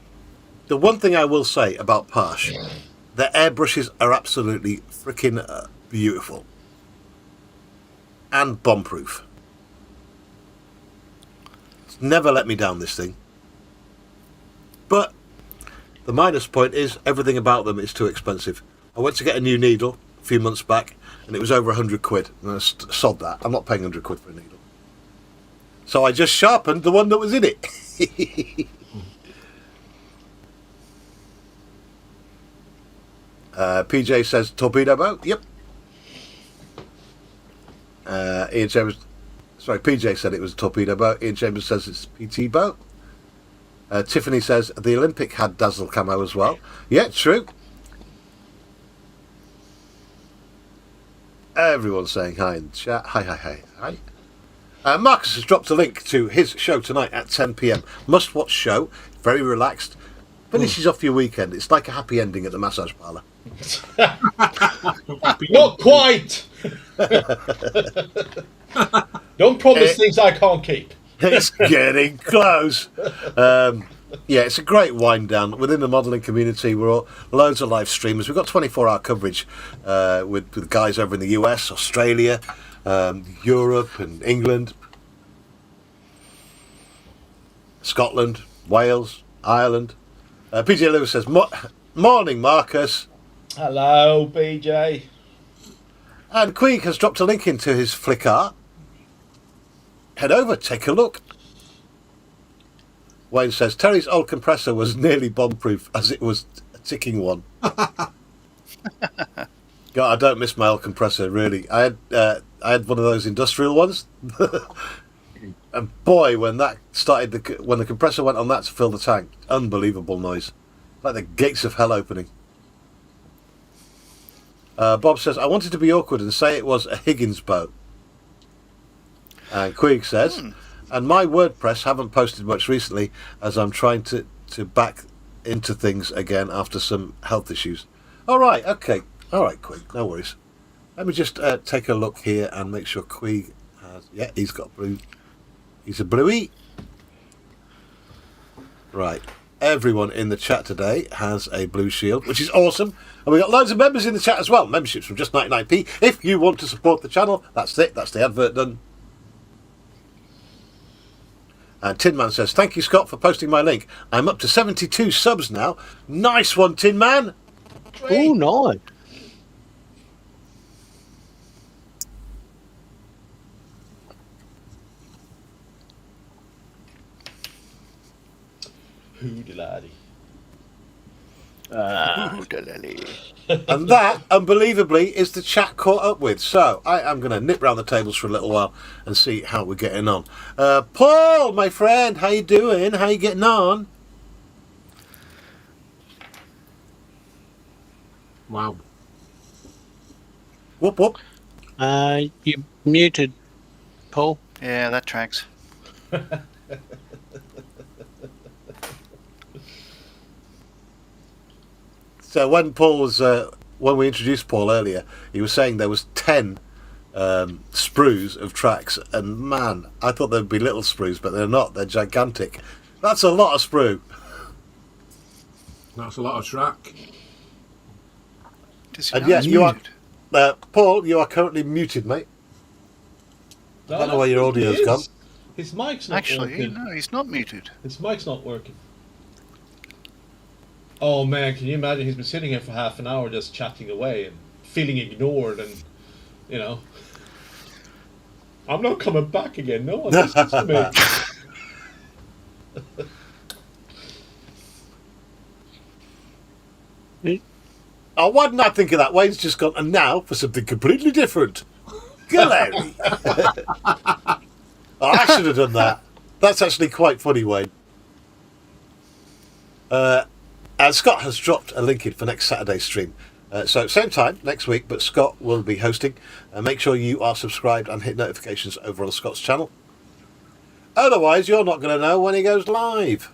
the one thing I will say about Parsh Their airbrushes are absolutely freaking beautiful. And bomb-proof. It's never let me down, this thing. But the minus point is everything about them is too expensive. I went to get a new needle a few months back, and it was over 100 quid. And I sod that. I'm not paying 100 quid for a needle. So I just sharpened the one that was in it. PJ says torpedo boat. Yep. Ian Chambers, sorry, PJ said it was a torpedo boat. Ian Chambers says it's a PT boat. Tiffany says the Olympic had dazzle camo as well. Yeah, true. Everyone's saying hi in the chat. Hi. Marcus has dropped a link to his show tonight at 10 p.m. Must-watch show. Very relaxed. Finishes off your weekend. It's like a happy ending at the massage parlour. Not quite. Don't promise things I can't keep. It's getting close. Yeah, it's a great wind down within the modelling community. We're all loads of live streamers. We've got 24-hour coverage with guys over in the US, Australia, Europe, and England, Scotland, Wales, Ireland. PJ Lewis says, "Morning, Marcus." Hello, BJ. And Queeg has dropped a link into his Flickr. Head over, take a look. Wayne says, Terry's old compressor was nearly bomb-proof as it was a ticking one. God, I don't miss my old compressor, really. I had one of those industrial ones. And boy, when that started, when the compressor went on that to fill the tank, unbelievable noise. Like the gates of hell opening. Bob says, I wanted to be awkward and say it was a Higgins boat. And Queeg says, and my WordPress haven't posted much recently as I'm trying to back into things again after some health issues. All right, okay. All right, Queeg, no worries. Let me just take a look here and make sure Queeg has... Yeah, he's got blue. He's a bluey. Right. Everyone in the chat today has a blue shield, which is awesome. And we've got loads of members in the chat as well. Memberships from just 99p. If you want to support the channel, that's it. That's the advert done. And Tin Man says, thank you, Scott, for posting my link. I'm up to 72 subs now. Nice one, Tin Man. Oh, nice. Hoodaladi. And that, unbelievably, is the chat caught up with. So I am going to nip round the tables for a little while and see how we're getting on. Paul, my friend, how you doing? How you getting on? Wow. Whoop, whoop. You muted, Paul. Yeah, that tracks. So when Paul was, when we introduced Paul earlier, he was saying there was 10 sprues of tracks, and man, I thought there'd be little sprues, but they're not. They're gigantic. That's a lot of sprue. That's a lot of track. And yes, you are, Paul. You are currently muted, mate. I don't know where your audio's gone. His mic's not Actually, working. no, he's not muted. His mic's not working. Oh man, can you imagine? He's been sitting here for half an hour just chatting away and feeling ignored, and you know, I'm not coming back again. No one listens to me. Oh, why didn't I think of that? Wayne's just gone, and now for something completely different. Gallery. Oh, I should have done that. That's actually quite funny, Wayne. And Scott has dropped a link in for next Saturday's stream. So same time next week, but Scott will be hosting. Make sure you are subscribed and hit notifications over on Scott's channel. Otherwise, you're not going to know when he goes live.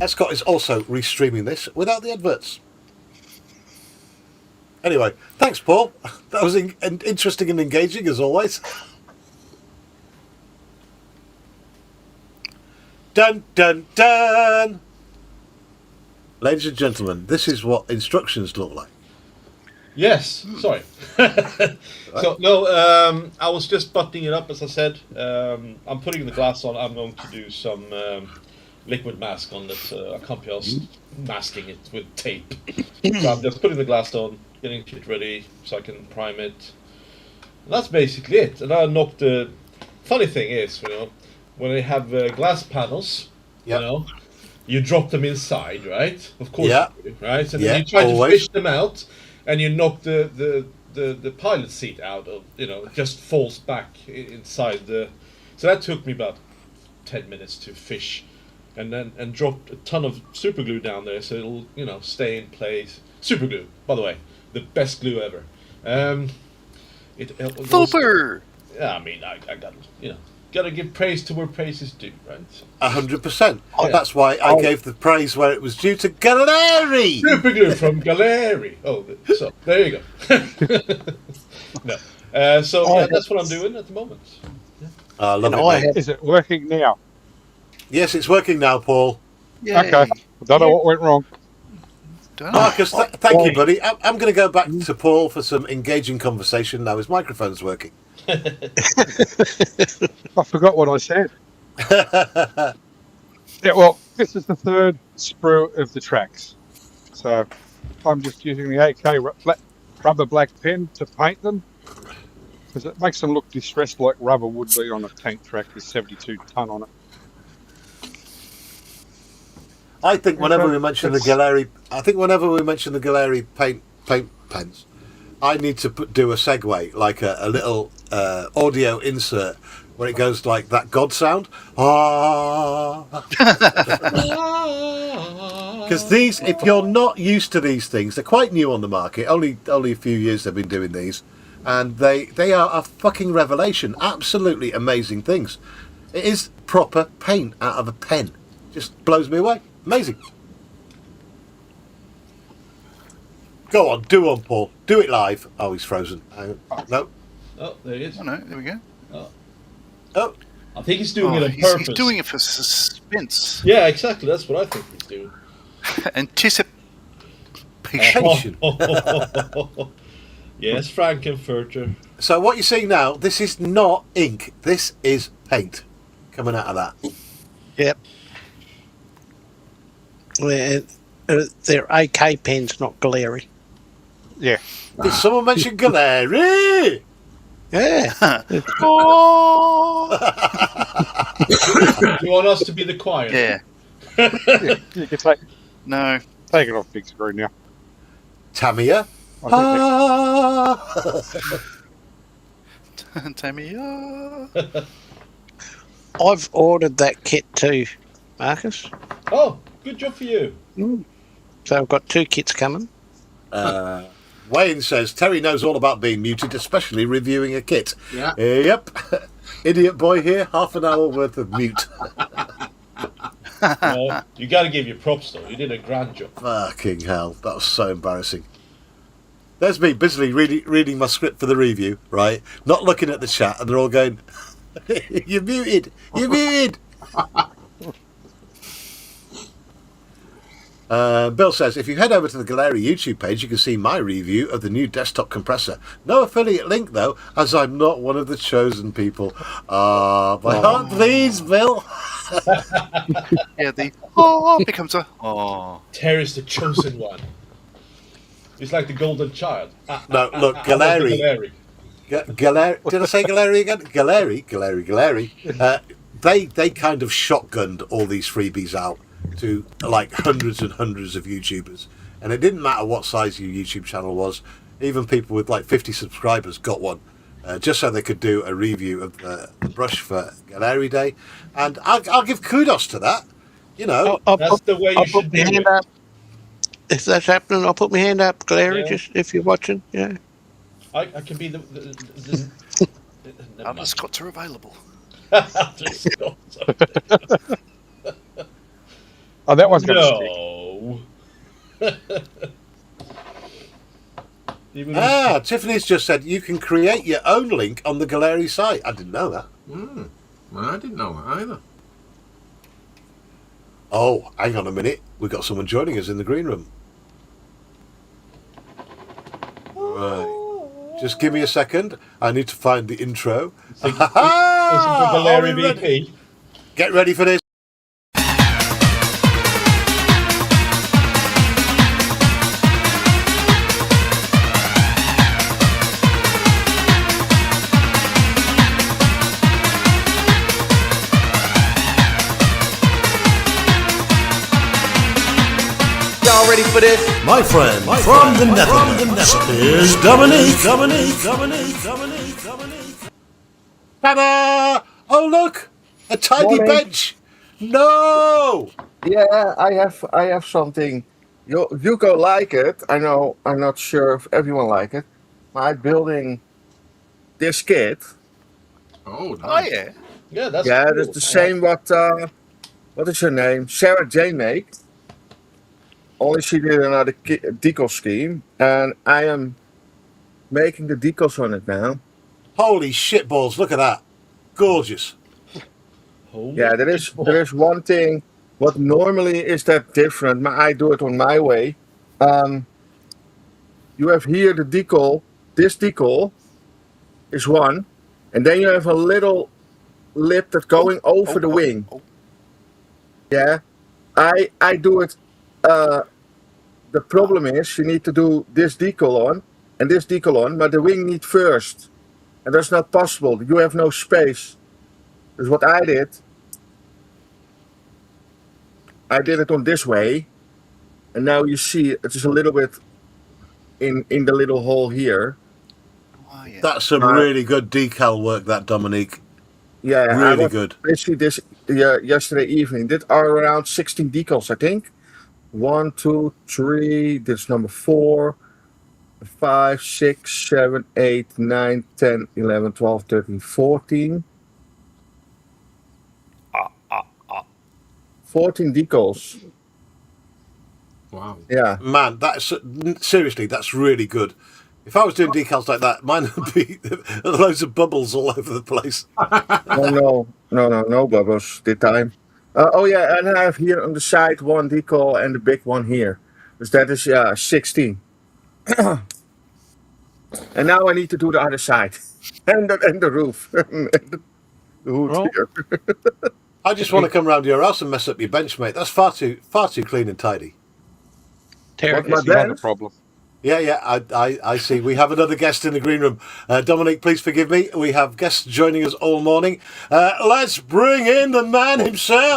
Scott is also restreaming this without the adverts. Anyway, thanks, Paul. That was interesting and engaging as always. Dun, dun, dun. Ladies and gentlemen, this is what instructions look like. Yes, sorry. So no, I was just buttoning it up, as I said. I'm putting the glass on. I'm going to do some liquid mask on it. I can't be else masking it with tape. So I'm just putting the glass on, getting it ready so I can prime it. And that's basically it. And I knocked the... Funny thing is, when they have glass panels, you drop them inside, right? Of course, you do, right? And then you try to fish them out, and you knock the pilot seat out of, it just falls back inside the... So that took me about 10 minutes to fish, and dropped a ton of super glue down there, so it'll, stay in place. Super glue, by the way, the best glue ever. Super! Yeah, I mean, I got, gotta give praise to where praise is due, right? 100%. That's why I gave the praise where it was due to Galeri. Super glue from Galeri. Oh, so there you go. No, so that's what I'm doing at the moment. I love it. Is it working now? Yes, it's working now, Paul. Yay. Okay. I don't know what went wrong. Marcus, thank you, buddy. I'm going to go back to Paul for some engaging conversation now. His microphone's working. I forgot what I said. Yeah, well, this is the third sprue of the tracks. So I'm just using the 8K rubber black pen to paint them, because it makes them look distressed like rubber would be on a tank track with 72 ton on it. I think whenever we mention the Galeri, paint pens, I need to do a segue, like a little audio insert where it goes like that God sound. Because these, if you're not used to these things, they're quite new on the market. Only a few years they've been doing these, and they are a fucking revelation. Absolutely amazing things. It is proper paint out of a pen. Just blows me away. Amazing. Go on, do on, Paul. Do it live. Oh, he's frozen. No. Oh, there he is. Oh, no, there we go. Oh. I think he's doing it on purpose. He's doing it for suspense. Yeah, exactly. That's what I think he's doing. Anticipation. Yes, Frankenfurter. So what you're seeing now, this is not ink. This is paint coming out of that. Yep. They're AK pens, not Galeri. Yeah. Did someone mention Galeri? Yeah. You want us to be the choir? Yeah. You can take it off big screen now. Tamia? Tamia. I've ordered that kit too, Marcus. Oh, good job for you. So I've got 2 kits coming. Wayne says, Terry knows all about being muted, especially reviewing a kit. Yeah. Yep. Idiot boy here, half an hour worth of mute. You got to give your props though. You did a grand job. Fucking hell, that was so embarrassing. There's me busily reading my script for the review, right? Not looking at the chat, and they're all going, "You're muted. You're muted." Bill says, if you head over to the Galeri YouTube page, you can see my review of the new desktop compressor. No affiliate link, though, as I'm not one of the chosen people. My heart bleeds, Bill. Yeah, the becomes a Terry's the chosen one. He's like the golden child. No, look, Galeri. Galeri. Did I say Galeri again? Galeri. They kind of shotgunned all these freebies out to like hundreds and hundreds of YouTubers, and it didn't matter what size your YouTube channel was. Even people with like 50 subscribers got one, just so they could do a review of the brush for Galeri Day, and I'll give kudos to that. You know, that's the way you should do it. Up. If that's happening, I'll put my hand up, Galeri, just if you're watching. Yeah, I can be the other Scots are available. Oh, that one's going to stick. Tiffany's just said you can create your own link on the Galeri site. I didn't know that. Well, I didn't know that either. Oh, hang on a minute. We've got someone joining us in the green room. Right. Just give me a second. I need to find the intro. Is it the Larry Are we ready? VP? Get ready for this. Y'all ready for this? My friend from the Netherlands is Dominique. Ta-da! Oh, look! A tiny Morning. bench! No! Yeah, I have something. You go like it. I know. I'm not sure if everyone like it. But I'm building this kit. Oh, Oh nice. yeah. Yeah, that's Yeah, cool. that's the same. What is her name? Sarah Jane make. Only she did another decal scheme, and I am making the decals on it now. Holy shitballs, look at that. Gorgeous. Holy Yeah, there is one thing. What normally is that different, but I do it on my way. You have here the decal. This decal is one, and then you have a little lip that's going over the wing. Yeah, I do it. The problem is you need to do this decal on and this decal on, but the wing needs first, and that's not possible. You have no space. That's what I did. I did it on this way, and now you see it is a little bit in the little hole here. Oh yeah. That's some really good decal work, that, Dominique. Yeah, I Really was good. busy this yesterday evening. Did around 16 decals, I think. 1, 2, 3. This is number 4, 5, 6, 7, 8, 9, 10, 11, 12, 13, 14. 14 decals. Wow. Yeah. Man, that's seriously, that's really good. If I was doing decals like that, mine would be loads of bubbles all over the place. Oh, no bubbles this time. Oh yeah, and I have here on the side one decal and the big one here. Dus that is 16. And now I need to do the other side. And the roof. And the hood Well, here. I just want to come round to your house and mess up your bench, mate. That's far too clean and tidy. Terry, What, my it's not a bench? problem. Yeah, I see. We have another guest in the green room. Dominic, please forgive me. We have guests joining us all morning. Let's bring in the man himself.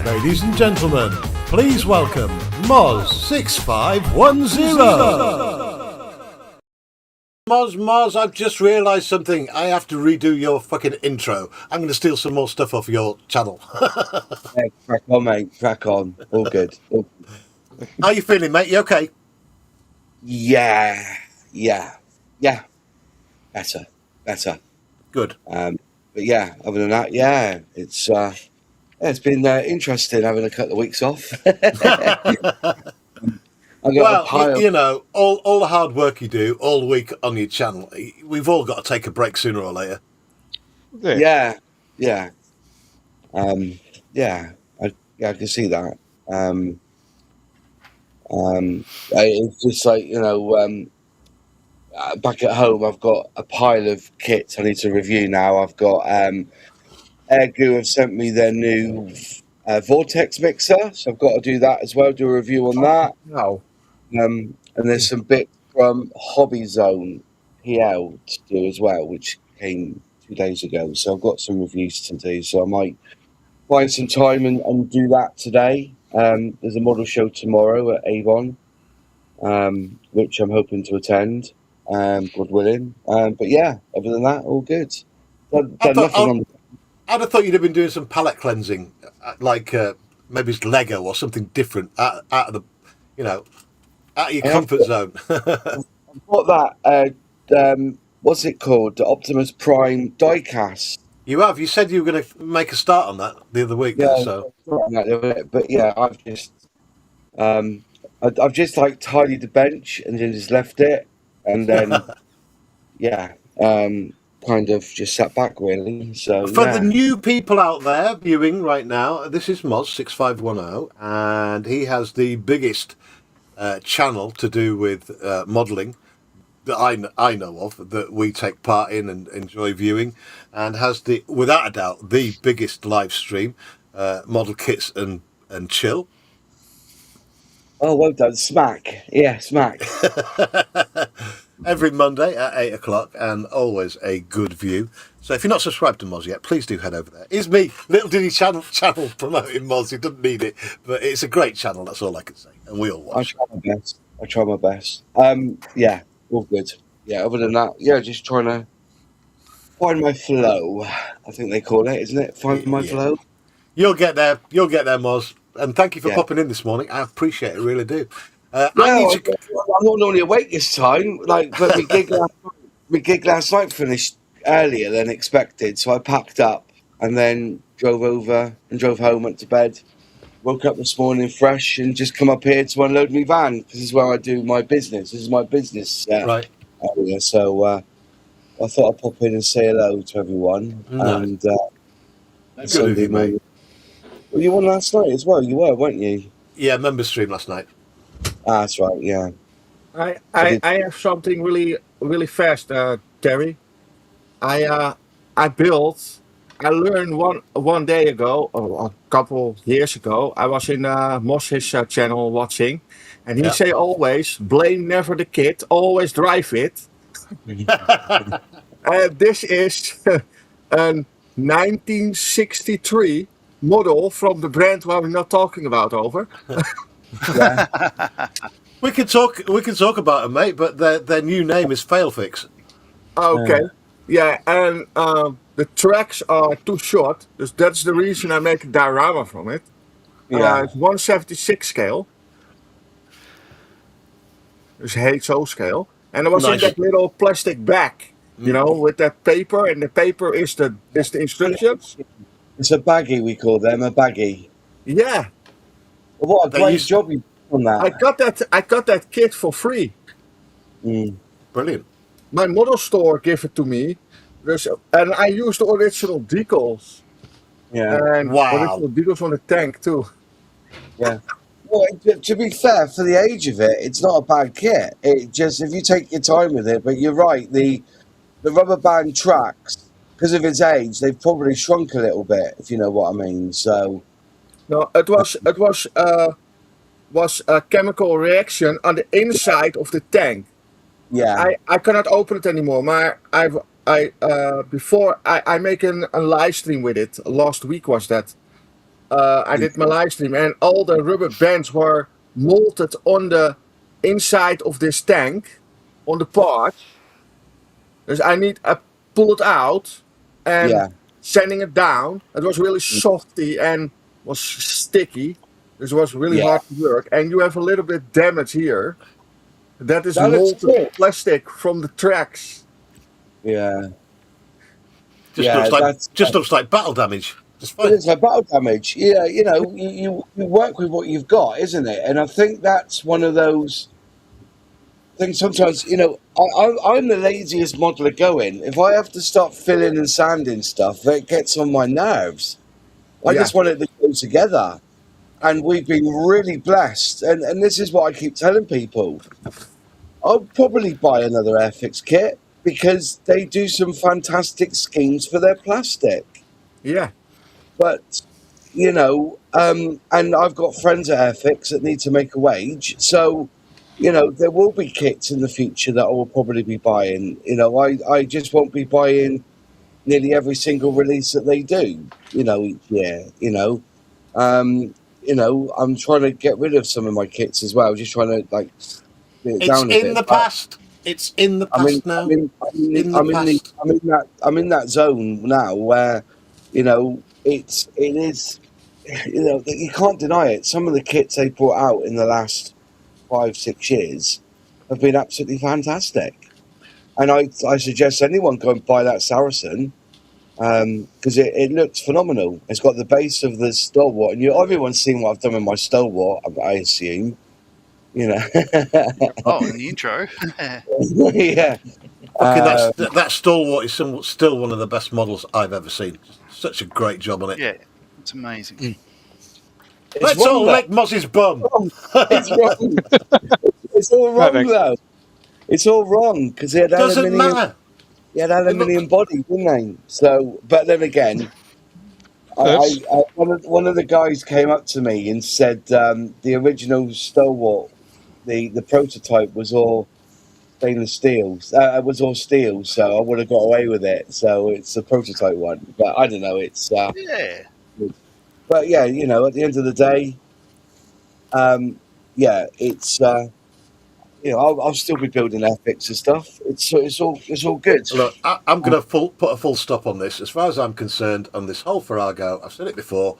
Ladies and gentlemen, please welcome Moz6510. Moz, I've just realised something. I have to redo your fucking intro. I'm going to steal some more stuff off your channel. Hey, crack on, mate. Crack on. All good. How you feeling, mate? You okay? Yeah. Better. Good. But yeah, other than that, yeah, it's been interesting having a couple of weeks off. I got a Well, pile. you know, all the hard work you do all week on your channel, we've all got to take a break sooner or later. Yeah. I can see that. It's just like, you know, back at home, I've got a pile of kits I need to review now. I've got Airgoo have sent me their new Vortex mixer, so I've got to do that as well, do a review on that. No. And there's some bits from Hobby Zone PL to do as well, which came 2 days ago. So I've got some reviews to do, so I might find some time and do that today. There's a model show tomorrow at Avon, which I'm hoping to attend, God willing. But yeah, other than that, all good. I'd have thought you'd have been doing some palette cleansing, like maybe it's Lego or something different out of the, you know, out of your comfort zone. I've got that, what's it called? The Optimus Prime diecast. You have. You said you were going to make a start on that the other week. Yeah, So. But yeah, I've just like tidied the bench and then just left it, and then kind of just sat back really. So For the new people out there viewing right now, this is Moz6510, and he has the biggest channel to do with modelling that I know of, that we take part in and enjoy viewing, and has without a doubt the biggest live stream, Model Kits and Chill. Oh, well done, Smack. Yeah, Smack. Every Monday at 8 o'clock, and always a good view. So if you're not subscribed to Moz yet, please do head over there. It's me, Little Diddy channel promoting Moz. He doesn't need it, but it's a great channel, that's all I can say, and we all watch. I try my best. Yeah, all good. Yeah, other than that, yeah, just trying to find my flow, I think they call it, isn't it? Find my flow. You'll get there, Moz. And thank you for popping in this morning. I appreciate it, really do. I'm not normally awake this time. But my gig last night finished earlier than expected, so I packed up and then drove home, went to bed, woke up this morning fresh, and just come up here to unload my van. This is where I do my business. This is my business right area. So I thought I'd pop in and say hello to everyone. And good of you, mate. Well, you won last night as well. You were, weren't you? Yeah, member stream last night. That's right. Yeah. I have something really fast, Terry. I learned one day ago, or a couple years ago, I was in Moss's channel watching, and he say always, blame never the kid, always drive it. This is a 1963 model from the brand where we're not talking about over. We can talk about them, mate, but their new name is Failfix. Okay. Yeah, and the tracks are too short, so that's the reason I make a diorama from it. It's 1/76 scale. It's HO scale. And it was in that little plastic bag, you know, with that paper, and the paper is the instructions. It's a baggie, we call them, a baggie. Yeah. What a great job you did on that. I got that kit for free. Brilliant. My model store gave it to me, and I used the original decals. Yeah. And original decals on the tank too. Yeah. Well, to be fair, for the age of it, it's not a bad kit. It just, if you take your time with it, but you're right, the rubber band tracks, because of its age, they've probably shrunk a little bit, if you know what I mean. So, no, it was a chemical reaction on the inside of the tank. Yeah, I cannot open it anymore. Before I make a live stream with it. Last week was that. I did my live stream, and all the rubber bands were molded on the inside of this tank, on the part. So I pull it out and sanding it down. It was really softy and was sticky. This was really hard to work, and you have a little bit damage here. That is molded plastic from the tracks. Yeah. Just looks like battle damage. Just But fine. it's like battle damage. Yeah, you work with what you've got, isn't it? And I think that's one of those things. Sometimes, I'm the laziest modeler going. If I have to start filling and sanding stuff, it gets on my nerves. I Yeah. just want it to go together. And we've been really blessed. And this is what I keep telling people. I'll probably buy another Airfix kit because they do some fantastic schemes for their plastic. Yeah. But, and I've got friends at Airfix that need to make a wage. So, there will be kits in the future that I will probably be buying. I just won't be buying nearly every single release that they do, each year, I'm trying to get rid of some of my kits as well, just trying to, get it It's down a bit. in the But past. It's in the past now. In the past. I'm in that zone now where, it is, you can't deny it. Some of the kits they brought out in the last 5-6 years have been absolutely fantastic, and I suggest anyone go and buy that Saracen because it looks phenomenal. It's got the base of the Stalwart, and everyone's seen what I've done with my Stalwart, I assume. Oh, in the intro. Yeah. Fucking that Stalwart is still one of the best models I've ever seen. Such a great job on it. Yeah, it's amazing. Let's all lick Moz's bum. It's wrong. It's all wrong, though. It's all wrong because he had Doesn't aluminium. matter. He had aluminium body, didn't they? So, but then again, one of the guys came up to me and said the original Stalwart, the prototype was all stainless steel. It was all steel, so I would have got away with it. So it's a prototype one, but I don't know. It's Yeah. but yeah, at the end of the day, it's I'll still be building Airfix and stuff. It's all good. Look, I'm going to put a full stop on this. As far as I'm concerned, on this whole Farrago, I've said it before,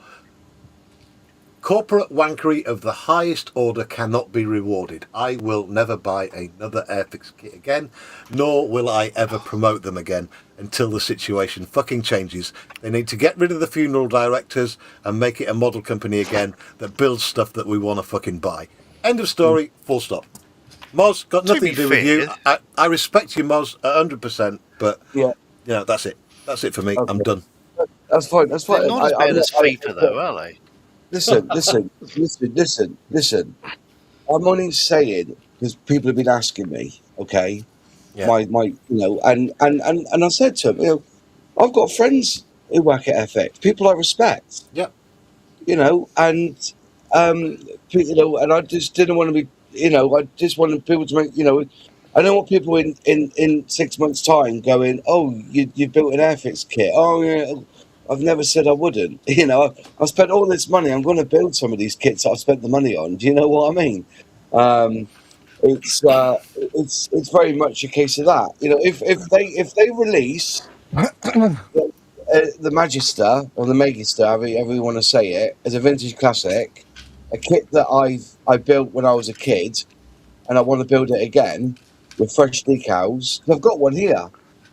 corporate wankery of the highest order cannot be rewarded. I will never buy another Airfix kit again, nor will I ever promote them again until the situation fucking changes. They need to get rid of the funeral directors and make it a model company again that builds stuff that we want to fucking buy. End of story, full stop. Moz, got nothing to do with you. I respect you, Moz, 100%, but that's it. That's it for me. Okay. I'm done. That's fine. That's fine. They're not as bad as FIFA, though, are they? Listen. I'm only saying because people have been asking me. Okay, Yeah. my and I said to them, I've got friends who work at FX, people I respect. Yep. And and I just didn't want to be. I just wanted people to make. I don't want people in 6 months' time going, oh, you built an Airfix kit. Oh, yeah. I've never said I wouldn't. I spent all this money. I'm going to build some of these kits that I've spent the money on. Do you know what I mean? It's very much a case of that. If they release the Magister or the Megister, however you want to say it, as a vintage classic, a kit that I built when I was a kid, and I want to build it again with fresh decals. I've got one here,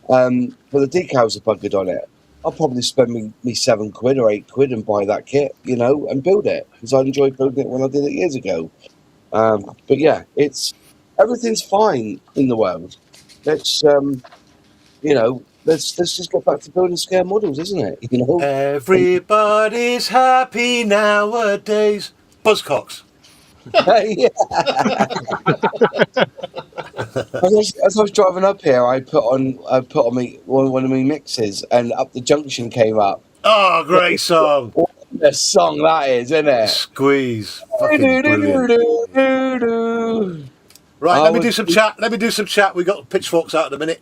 but the decals are buggered on it. I'll probably spend me £7 or £8 and buy that kit, and build it because I enjoyed building it when I did it years ago. But yeah, everything's fine in the world. Let's just get back to building scale models, isn't it? Everybody's happy nowadays. Buzzcocks. Yeah. As I was driving up here, I put on one of my mixes, and Up the Junction came up. Oh, great song! What a song that is, isn't it? Squeeze. Fucking brilliant. Right, let me do some chat. We got pitchforks out in a minute.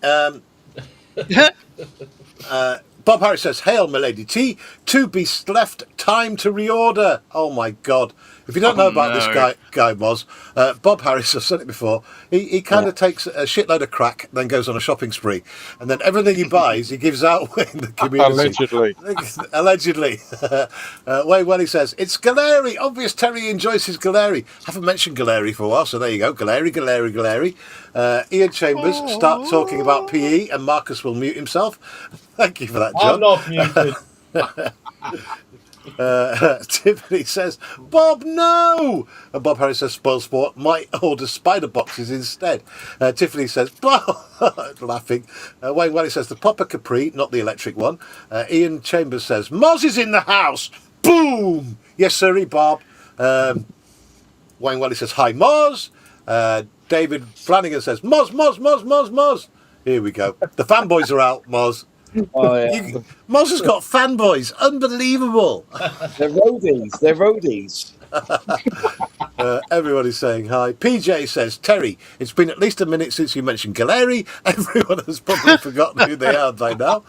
Bob Harris says, "Hail, milady T. To be left. Time to reorder." Oh my God! If you don't know about this guy Moz, Bob Harris, I've said it before, he kind of takes a shitload of crack, then goes on a shopping spree, and then everything he buys, he gives out in the community. Allegedly. Wayne Welly says, "It's Galeri. Obvious Terry enjoys his Galeri." Haven't mentioned Galeri for a while, so there you go. Galeri. Ian Chambers, start talking about PE, and Marcus will mute himself. Thank you for that, John. I'm not muted. Tiffany says, Bob, no! And Bob Harris says, Spoil Sport might order spider boxes instead. Tiffany says, Bob, laughing. Wayne Welly says, the proper Capri, not the electric one. Ian Chambers says, Moz is in the house! Boom! Yes, sirree, Bob. Wayne Welly says, hi, Moz. David Flanagan says, Moz, Moz, Moz, Moz, Moz. Here we go. The fanboys are out, Moz. Oh, yeah. Moz has got fanboys. Unbelievable. They're roadies. They're roadies. Everybody's saying hi. PJ says, Terry, it's been at least a minute since you mentioned Galeri. Everyone has probably forgotten who they are by now.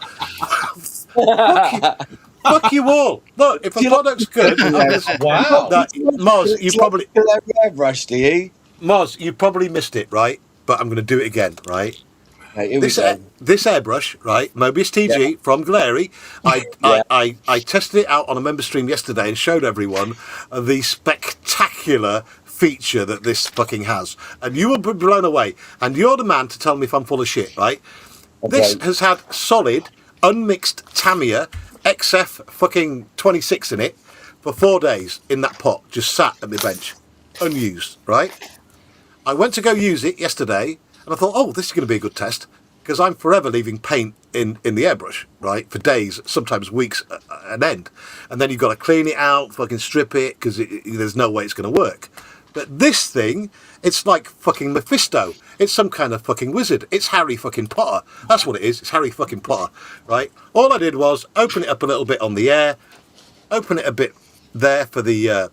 Fuck you all. Look, if a product's good, Wow. Moz, you probably airbrush, do you? Moz, you probably missed it, right? But I'm going to do it again, right? Right, here This we go. this airbrush, right, Mobius TG from Galeri, I tested it out on a member stream yesterday and showed everyone the spectacular feature that this fucking has, and you will be blown away. And you're the man to tell me if I'm full of shit, right? This has had solid, unmixed Tamiya XF fucking 26 in it for 4 days in that pot, just sat at my bench, unused, right? I went to go use it yesterday, and I thought, oh, this is going to be a good test, because I'm forever leaving paint in the airbrush, right, for days, sometimes weeks an end. And then you've got to clean it out, fucking strip it, because there's no way it's going to work. But this thing, it's like fucking Mephisto. It's some kind of fucking wizard. It's Harry fucking Potter. That's what it is. It's Harry fucking Potter, right? All I did was open it up a little bit on the air, open it a bit there for the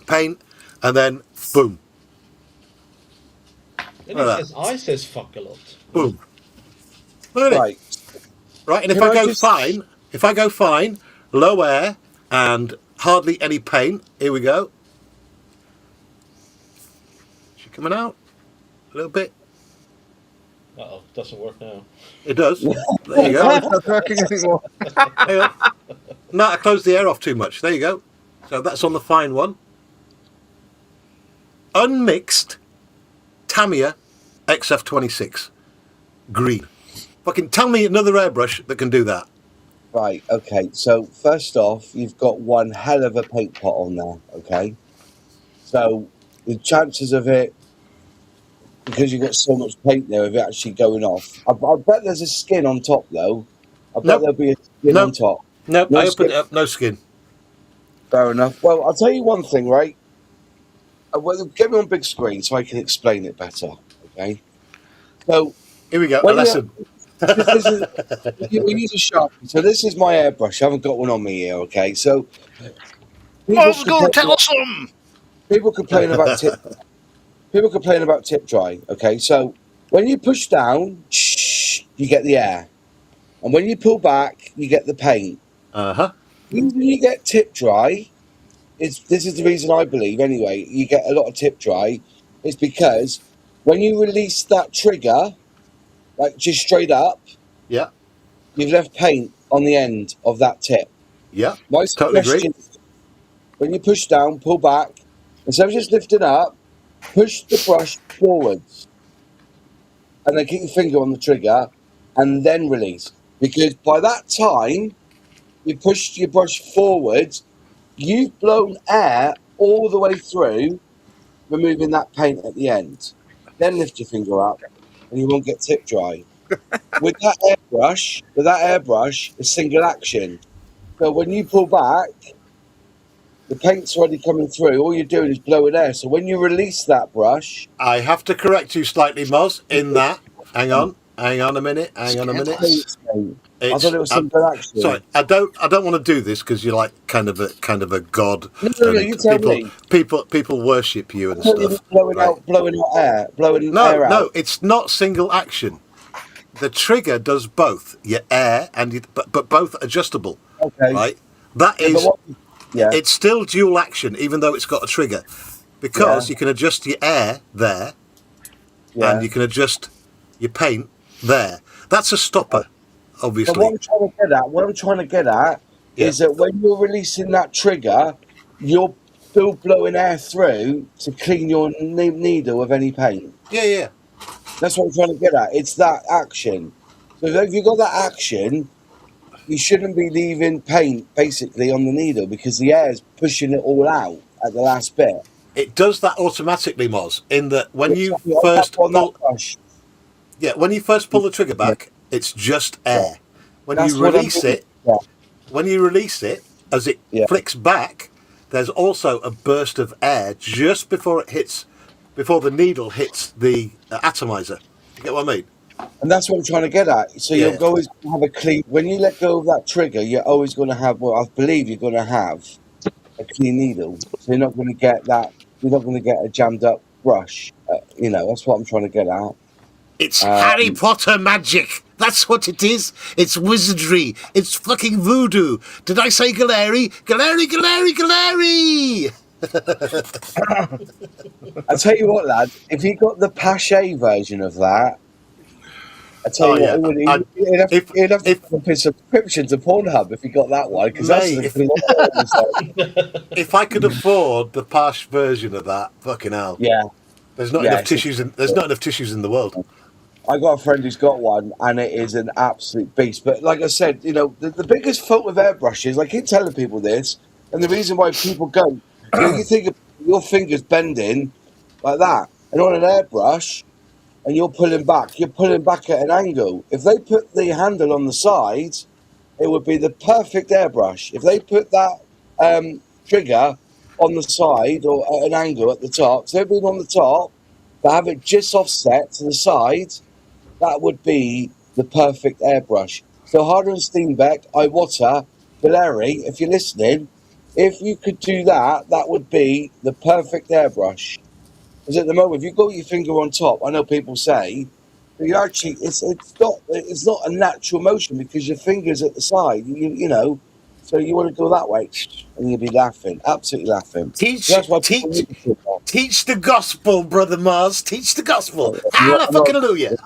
paint, and then boom. And it says, I says fuck a lot. Boom. Look at it. Right, and if I go fine, low air and hardly any paint, here we go. Is she coming out? A little bit. Uh-oh, doesn't work now. It does. There you go. It's not working anymore. Hang on. No, I closed the air off too much. There you go. So that's on the fine one. Unmixed Tamiya XF26 green. Fucking tell me another airbrush that can do that. Right, okay. So, first off, you've got one hell of a paint pot on there, okay? So, the chances of it, because you've got so much paint there, of it actually going off. I bet there's a skin on top, though. I bet there'll be a skin on top. Nope, No I opened skin. it up, no skin. Fair enough. Well, I'll tell you one thing, right? Well, get me on big screen so I can explain it better, okay? So, here we go, a when lesson. We use a Sharpie. So this is my airbrush. I haven't got one on me here, okay? So What's going to tell us some? people complain about tip. People complain about tip dry. Okay, so when you push down, you get the air, and when you pull back, you get the paint. When you get tip dry, this is the reason I believe anyway. You get a lot of tip dry, is because when you release that trigger, like just straight up, yeah, you've left paint on the end of that tip. Yeah, My totally agree. suggestion is when you push down, pull back, instead of just lifting up, push the brush forwards, and then keep your finger on the trigger, and then release. Because by that time, you pushed your brush forwards, you've blown air all the way through, removing that paint at the end. Then lift your finger up, and you won't get tip dry. With that airbrush, it's single action. So when you pull back, the paint's already coming through. All you're doing is blowing air. So when you release that brush, I have to correct you slightly, Moz, in that. Hang on a minute. I thought it was I'm single action. Sorry, I don't want to do this because you're like kind of a god. No, and you tell me. People worship you and I thought you stuff. were blowing out air out. No, it's not single action. The trigger does both your air and but both adjustable. Okay. Right. That Yeah, is. but It's still dual action, even though it's got a trigger, because you can adjust your air there, and you can adjust your paint there. That's a stopper, obviously. But what I'm trying to get at is that when you're releasing that trigger, you're still blowing air through to clean your needle of any paint. Yeah. That's what I'm trying to get at. It's that action. So if you've got that action, you shouldn't be leaving paint basically on the needle because the air's pushing it all out at the last bit. It does that automatically, Moz, in that when you Exactly, on first that- on that pull, brush. when you first pull the trigger back, it's just air. When That's you what I'm release doing. it, Yeah. when you release it, as it flicks back, there's also a burst of air just before it hits, before the needle hits the atomizer. You get what I mean? And that's what I'm trying to get at. So Yeah. you're always going to have a clean. When you let go of that trigger, you're always going to have. Well, I believe you're going to have a clean needle. So you're not going to get that. You're not going to get a jammed up brush. You know, that's what I'm trying to get at. It's Harry Potter magic. That's what it is. It's wizardry. It's fucking voodoo. Did I say Galeri? Galeri, Galeri, Galeri! I tell you what, lad. If you got the Pache version of that, I tell you what, he'd have to put a subscription to Pornhub if he got that one because that's Mate, the if I could afford the Pash version of that, fucking hell. Yeah. There's not Yeah, enough it's tissues. There's not enough tissues in the world. I got a friend who's got one, and it is an absolute beast. But like I said, you know, the biggest fault with airbrushes, I keep telling people this, and the reason why people go, you think of your fingers bending like that, and on an airbrush, and you're pulling back at an angle. If they put the handle on the side, it would be the perfect airbrush. If they put that trigger on the side or at an angle at the top, so being on the top, but have it just offset to the side, that would be the perfect airbrush. So Harder and Steenbeck, Iwata, Valeri, if you're listening, if you could do that, that would be the perfect airbrush. Because at the moment, if you've got your finger on top, I know people say, but you actually, it's not a natural motion because your finger's at the side, you know. So you want to go that way, and you'll be laughing, absolutely laughing. Teach the gospel, brother Mars. Teach the gospel. Hallelujah.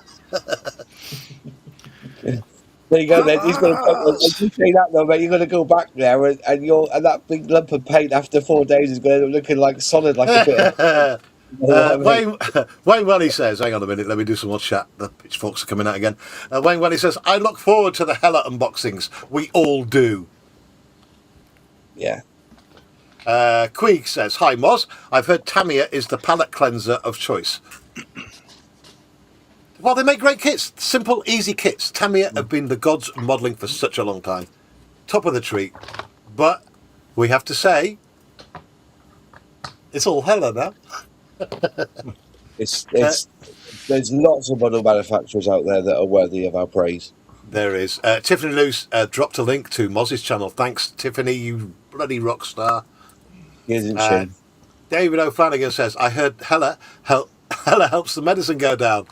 There you go. Then he's going to say that though, mate. You're going to go back there, and that big lump of paint after 4 days is going to end up looking like solid, like a bit. Wayne Welly says, hang on a minute, let me do some more chat. The pitchforks are coming out again. Wayne Welly says, I look forward to the Hella unboxings. We all do. Yeah. Queeg says, hi Moz, I've heard Tamiya is the palette cleanser of choice. Well, they make great kits. Simple, easy kits. Tamiya have been the gods of modelling for such a long time. Top of the tree. But we have to say, it's all Hella now. There's lots of model manufacturers out there that are worthy of our praise. There is. Tiffany Luce dropped a link to Moz's channel. Thanks, Tiffany, you bloody rock star. Isn't she? David O'Flanagan says, I heard Hella helps the medicine go down.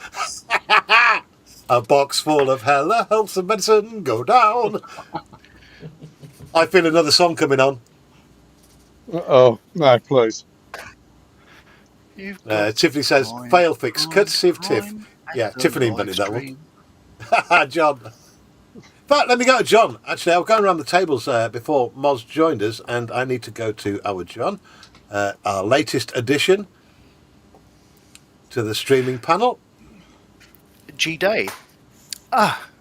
A box full of Hella helps the medicine go down. I feel another song coming on. Oh, no, please. Tiffany says, fail fix, courtesy of Tiff. Yeah, Tiffany invented that one. John. But let me go to John. Actually, I was going around the tables before Moz joined us, and I need to go to our John, our latest addition to the streaming panel. G-Day.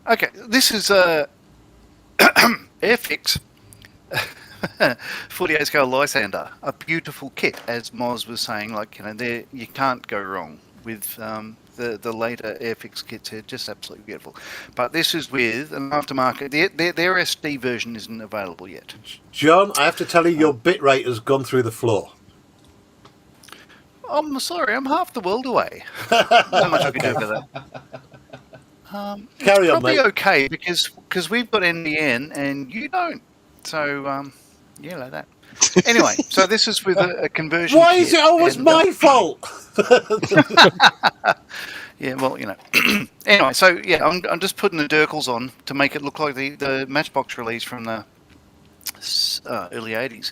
Okay. This is Airfix 48 scale Lysander, a beautiful kit, as Moz was saying. Like, you know, there you can't go wrong with the later Airfix kits. Are just absolutely beautiful. But this is with an aftermarket. Their SD version isn't available yet. John, I have to tell you, your bitrate has gone through the floor. I'm sorry, I'm half the world away. Not much I can do about that. Carry on, probably mate. okay because we've got NBN and you don't. So yeah, like that. Anyway, so this is with a conversion. Why kit, is it always my fault? Yeah, well, you know. Anyway, so yeah, I'm just putting the Durkles on to make it look like the Matchbox release from the early 80s.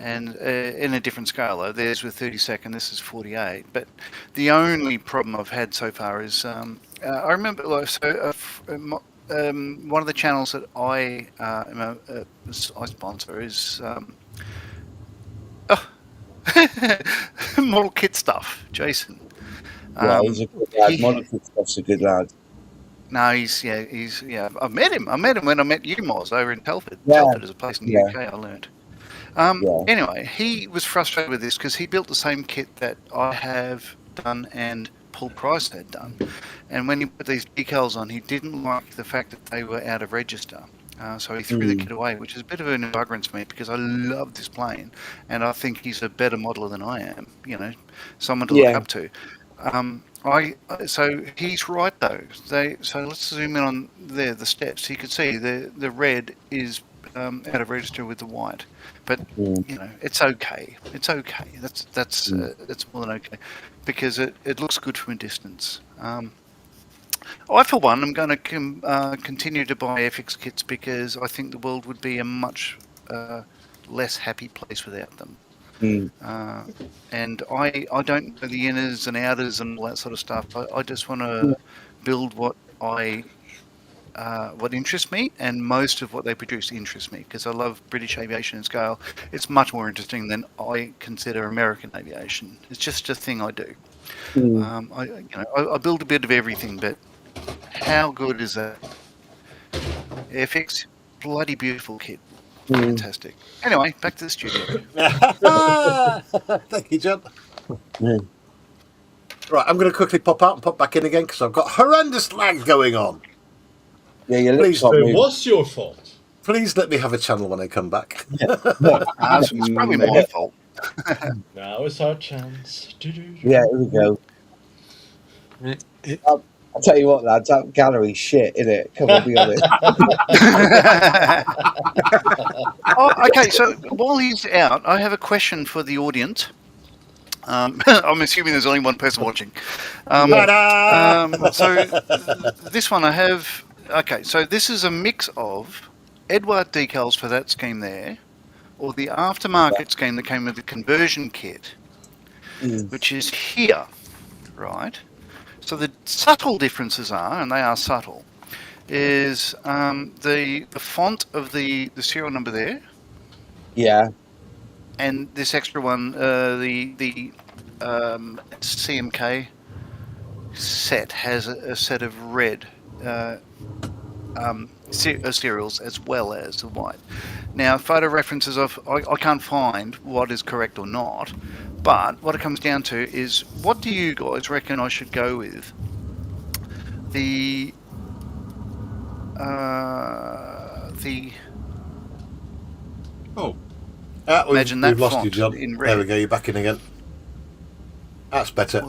And in a different scale, though. Theirs with 32nd, this is 48. But the only problem I've had so far is I remember one of the channels that I sponsor is Model Kit Stuff, Jason. Yeah, he's a good lad. Model Kit Stuff's a good lad. No, he's I've met him. I met him when I met you, Moz, over in Telford. Yeah. Telford is a place in the Yeah. UK. I learned. Yeah. Anyway, he was frustrated with this because he built the same kit that I have done and Paul Price had done. And when he put these decals on, he didn't like the fact that they were out of register. So he threw the kit away, which is a bit of an embarrassment to me because I love this plane and I think he's a better modeler than I am. Someone to look up to. So he's right though. So let's zoom in on there, the steps. You can see the red is out of register with the white, but it's okay. It's okay. That's more than okay because it looks good from a distance. I, for one, am going to continue to buy FX kits because I think the world would be a much less happy place without them. And I don't know the inners and outers and all that sort of stuff. I just want to build what interests me, and most of what they produce interests me because I love British aviation and scale. It's much more interesting than I consider American aviation. It's just a thing I do. I build a bit of everything, but how good is that? FX, bloody beautiful kit. Fantastic. Anyway, back to the studio. Thank you, John. Right, I'm going to quickly pop out and pop back in again because I've got horrendous lag going on. Yeah, your Please, lips It was your fault. please let me have a channel when I come back. It's probably my fault. Now is our chance. Yeah, here we go. I'll tell you what, lads, that gallery's shit, isn't it? Come on, be honest. Okay, so while he's out, I have a question for the audience. I'm assuming there's only one person watching. So this one I have... Okay, so this is a mix of Eduard decals for that scheme there, or the aftermarket scheme that came with the conversion kit, which is here, right? So the subtle differences are, and they are subtle, is the font of the serial number there. Yeah. And this extra one, the CMK set has a set of red serials as well as the white. Now, photo references I can't find what is correct or not, but what it comes down to is, what do you guys reckon I should go with? The imagine that we've lost font you, John. in red. There we go, you're back in again. That's better.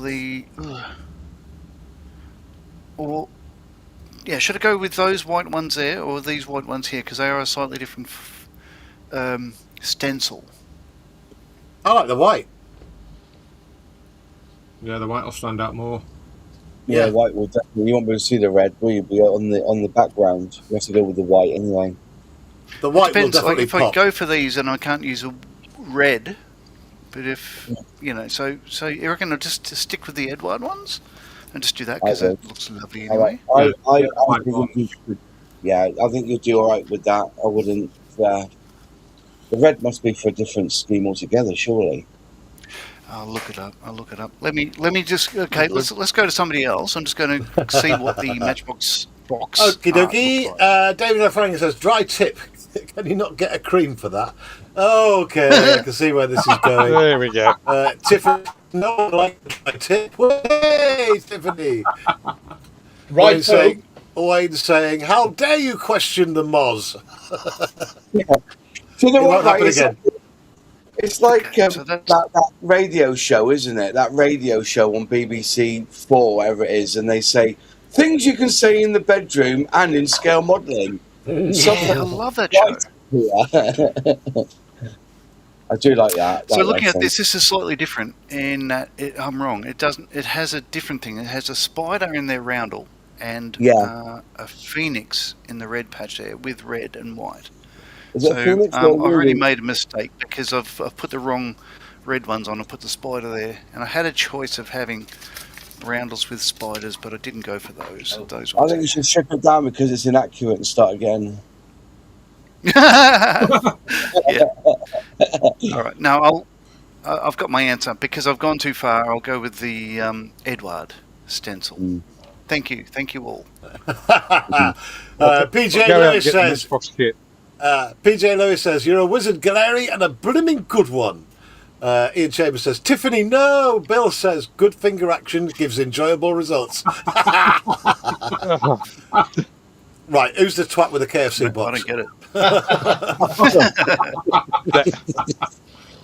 Should I go with those white ones there or these white ones here because they are a slightly different stencil? I like the white. Yeah, the white will stand out more. Yeah, white will definitely. You won't be able to see the red, will you? Be on the background. You have to go with the white anyway. The white Depends. will definitely If pop. I go for these and I can't use a red, but if so you reckon I'll just stick with the Eduard ones and just do that because it looks lovely anyway. I think you'll do all right with that. I wouldn't. The red must be for a different scheme altogether, surely. I'll look it up. Let me just. Okay, let's go to somebody else. I'm just going to see what the Matchbox box. Okie dokie. David O'Frank says, dry tip. Can you not get a cream for that? Okay, I can see where this is going. There we go. Tiffany, no one likes a dry tip. Hey, Tiffany. Right, Wayne's saying, how dare you question the Moz? Do you know It what? won't happen again. It's like that radio show, isn't it? That radio show on BBC 4, whatever it is, and they say things you can say in the bedroom and in scale modelling. Yeah, I love that show. I do like that. So looking at this is slightly different in that I'm wrong. It doesn't. It has a different thing. It has a spider in their roundel and a phoenix in the red patch there with red and white. So I've already made a mistake because I've put the wrong red ones on. I put the spider there, and I had a choice of having roundels with spiders, but I didn't go for those. Those I ones. think you should strip it down because it's inaccurate and start again. Yeah. All right. Now I've got my answer because I've gone too far. I'll go with the Eduard stencil. Thank you all. PJ Go out and Lewis get the says, Xbox kit. PJ Lewis says, you're a wizard, Galeri, and a blooming good one. Ian Chambers says, Tiffany, no. Bill says, good finger action gives enjoyable results. Right, who's the twat with the KFC box? I don't get it.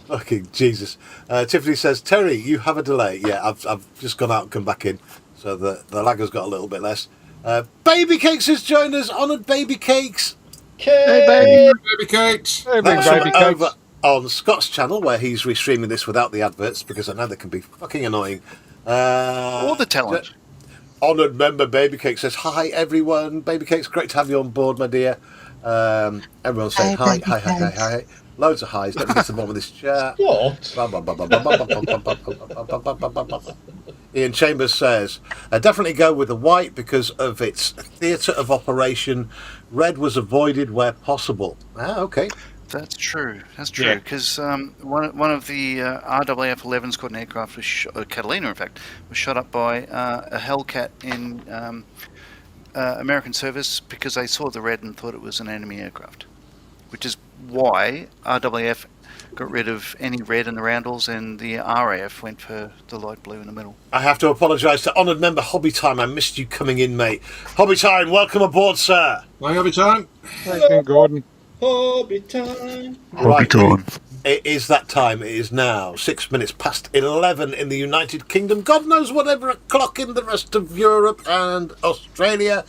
Fucking Jesus. Tiffany says, Terry, you have a delay. Yeah, I've just gone out and come back in, so the lag has got a little bit less. Baby Cakes has joined us. Honoured Baby Cakes. Hey, baby. Baby Cakes. Hey, big That's baby from cakes. over on Scott's channel, where he's restreaming this without the adverts, because I know they can be fucking annoying. All the talent. Honoured member Baby Cake says, hi everyone. Baby Cake's great to have you on board, my dear. Everyone's saying hi. Loads of highs. Let me get to the bottom of this chat. What? Ian Chambers says, definitely go with the white because of its theatre of operation. Red was avoided where possible. Ah, okay. That's true. That's true. Because one of the RWF 11 Squadron aircraft was Catalina, in fact, was shot up by a Hellcat in American service because they saw the red and thought it was an enemy aircraft, which is why RWF got rid of any red in the roundels and the RAF went for the light blue in the middle. I have to apologise to honoured member Hobby Time. I missed you coming in, mate. Hobby Time, welcome aboard, sir. Hi, Hobby Time. Thank you, Gordon. Hobby time. Right, it is that time. It is now 6 minutes past 11 in the United Kingdom. God knows whatever o'clock in the rest of Europe and Australia.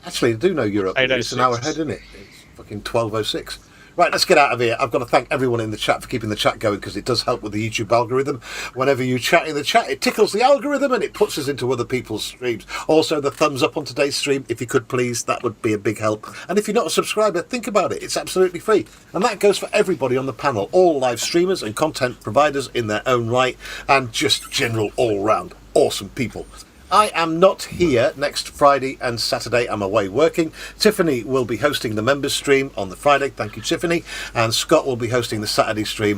Actually, I do know Europe. It's an hour ahead, isn't it? It's fucking 12:06. Right, let's get out of here. I've got to thank everyone in the chat for keeping the chat going, because it does help with the YouTube algorithm. Whenever you chat in the chat, it tickles the algorithm and it puts us into other people's streams. Also, the thumbs up on today's stream, if you could please, that would be a big help. And if you're not a subscriber, think about it. It's absolutely free. And that goes for everybody on the panel, all live streamers and content providers in their own right, and just general all-round awesome people. I am not here next Friday and Saturday. I'm away working. Tiffany will be hosting the members stream on the Friday. Thank you, Tiffany. And Scott will be hosting the Saturday stream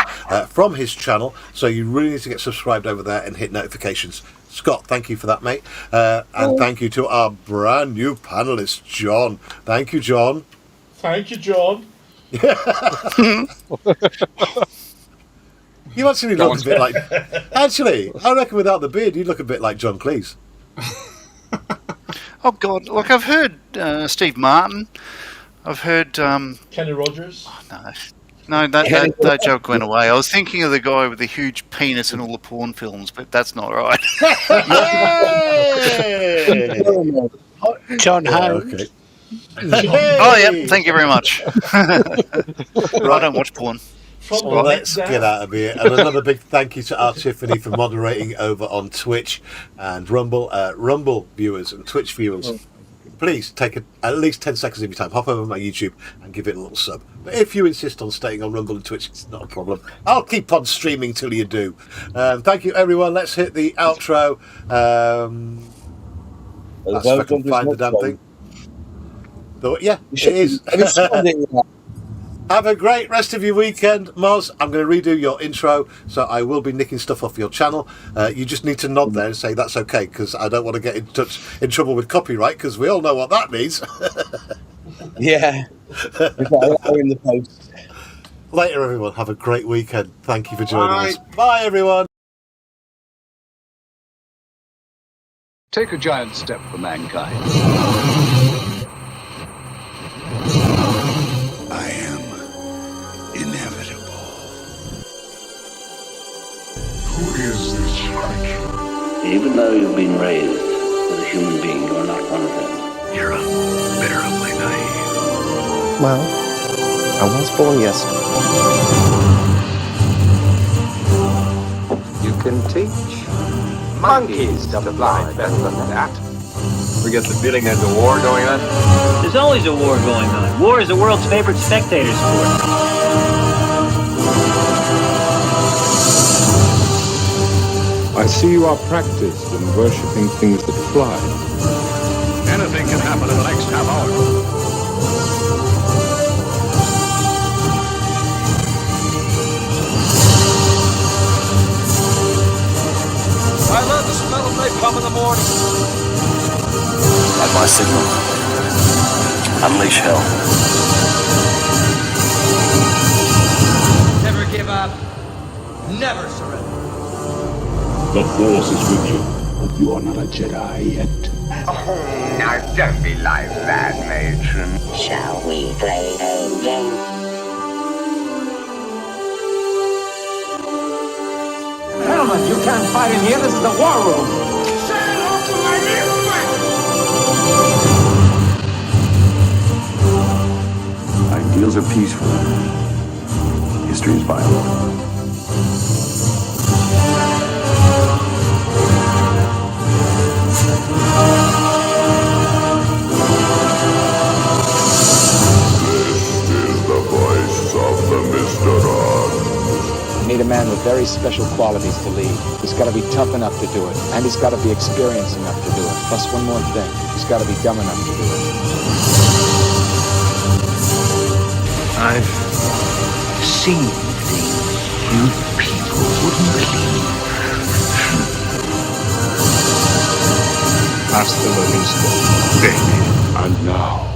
from his channel. So you really need to get subscribed over there and hit notifications. Scott, thank you for that, mate. And thank you to our brand new panelist, John. Thank you, John. Thank you, John. You actually look a bit like... Actually, I reckon without the beard, you look a bit like John Cleese. Oh God! Look, I've heard Steve Martin. I've heard Kenny Rogers. Oh, no, that joke went away. I was thinking of the guy with the huge penis in all the porn films, but that's not right. John Holmes. Okay. Oh yeah, thank you very much. I don't watch porn. Well, let's get out of here. And another big thank you to our Tiffany for moderating over on Twitch and Rumble. Rumble viewers and Twitch viewers, please take at least 10 seconds of your time, hop over my YouTube and give it a little sub. But if you insist on staying on Rumble and Twitch, it's not a problem. I'll keep on streaming till you do. Thank you, everyone. Let's hit the outro. That's if I can find the damn thing. Yeah, it is. Have a great rest of your weekend, Moz. I'm going to redo your intro, so I will be nicking stuff off your channel. You just need to nod there and say that's okay, because I don't want to get in trouble with copyright, because we all know what that means. Yeah. In the post. Later, everyone. Have a great weekend. Thank you for joining us. Bye, everyone. Take a giant step for mankind. I am inevitable. Who is this creature? Even though you've been raised as a human being, you're not one of them. You're unbearably naive. Well, I was born yesterday. You can teach monkeys to fly better than that. We get the feeling there's a war going on? There's always a war going on. War is the world's favorite spectator sport. I see you are practiced in worshipping things that fly. Anything can happen in the next half hour. I love the smell of napalm in the morning. Unleash hell. Never give up. Never surrender. The Force is with you, but you are not a Jedi yet. Oh, now don't be like that, matron. Shall we play a game? Gentlemen, you can't fight in here. This is the war room. Say hello to my new friend. Ideals are peaceful. History is violent. You need a man with very special qualities to lead. He's got to be tough enough to do it, and he's got to be experienced enough to do it. Plus one more thing, he's got to be dumb enough to do it. I've seen things you people wouldn't believe. Hasta la vista, baby. And now,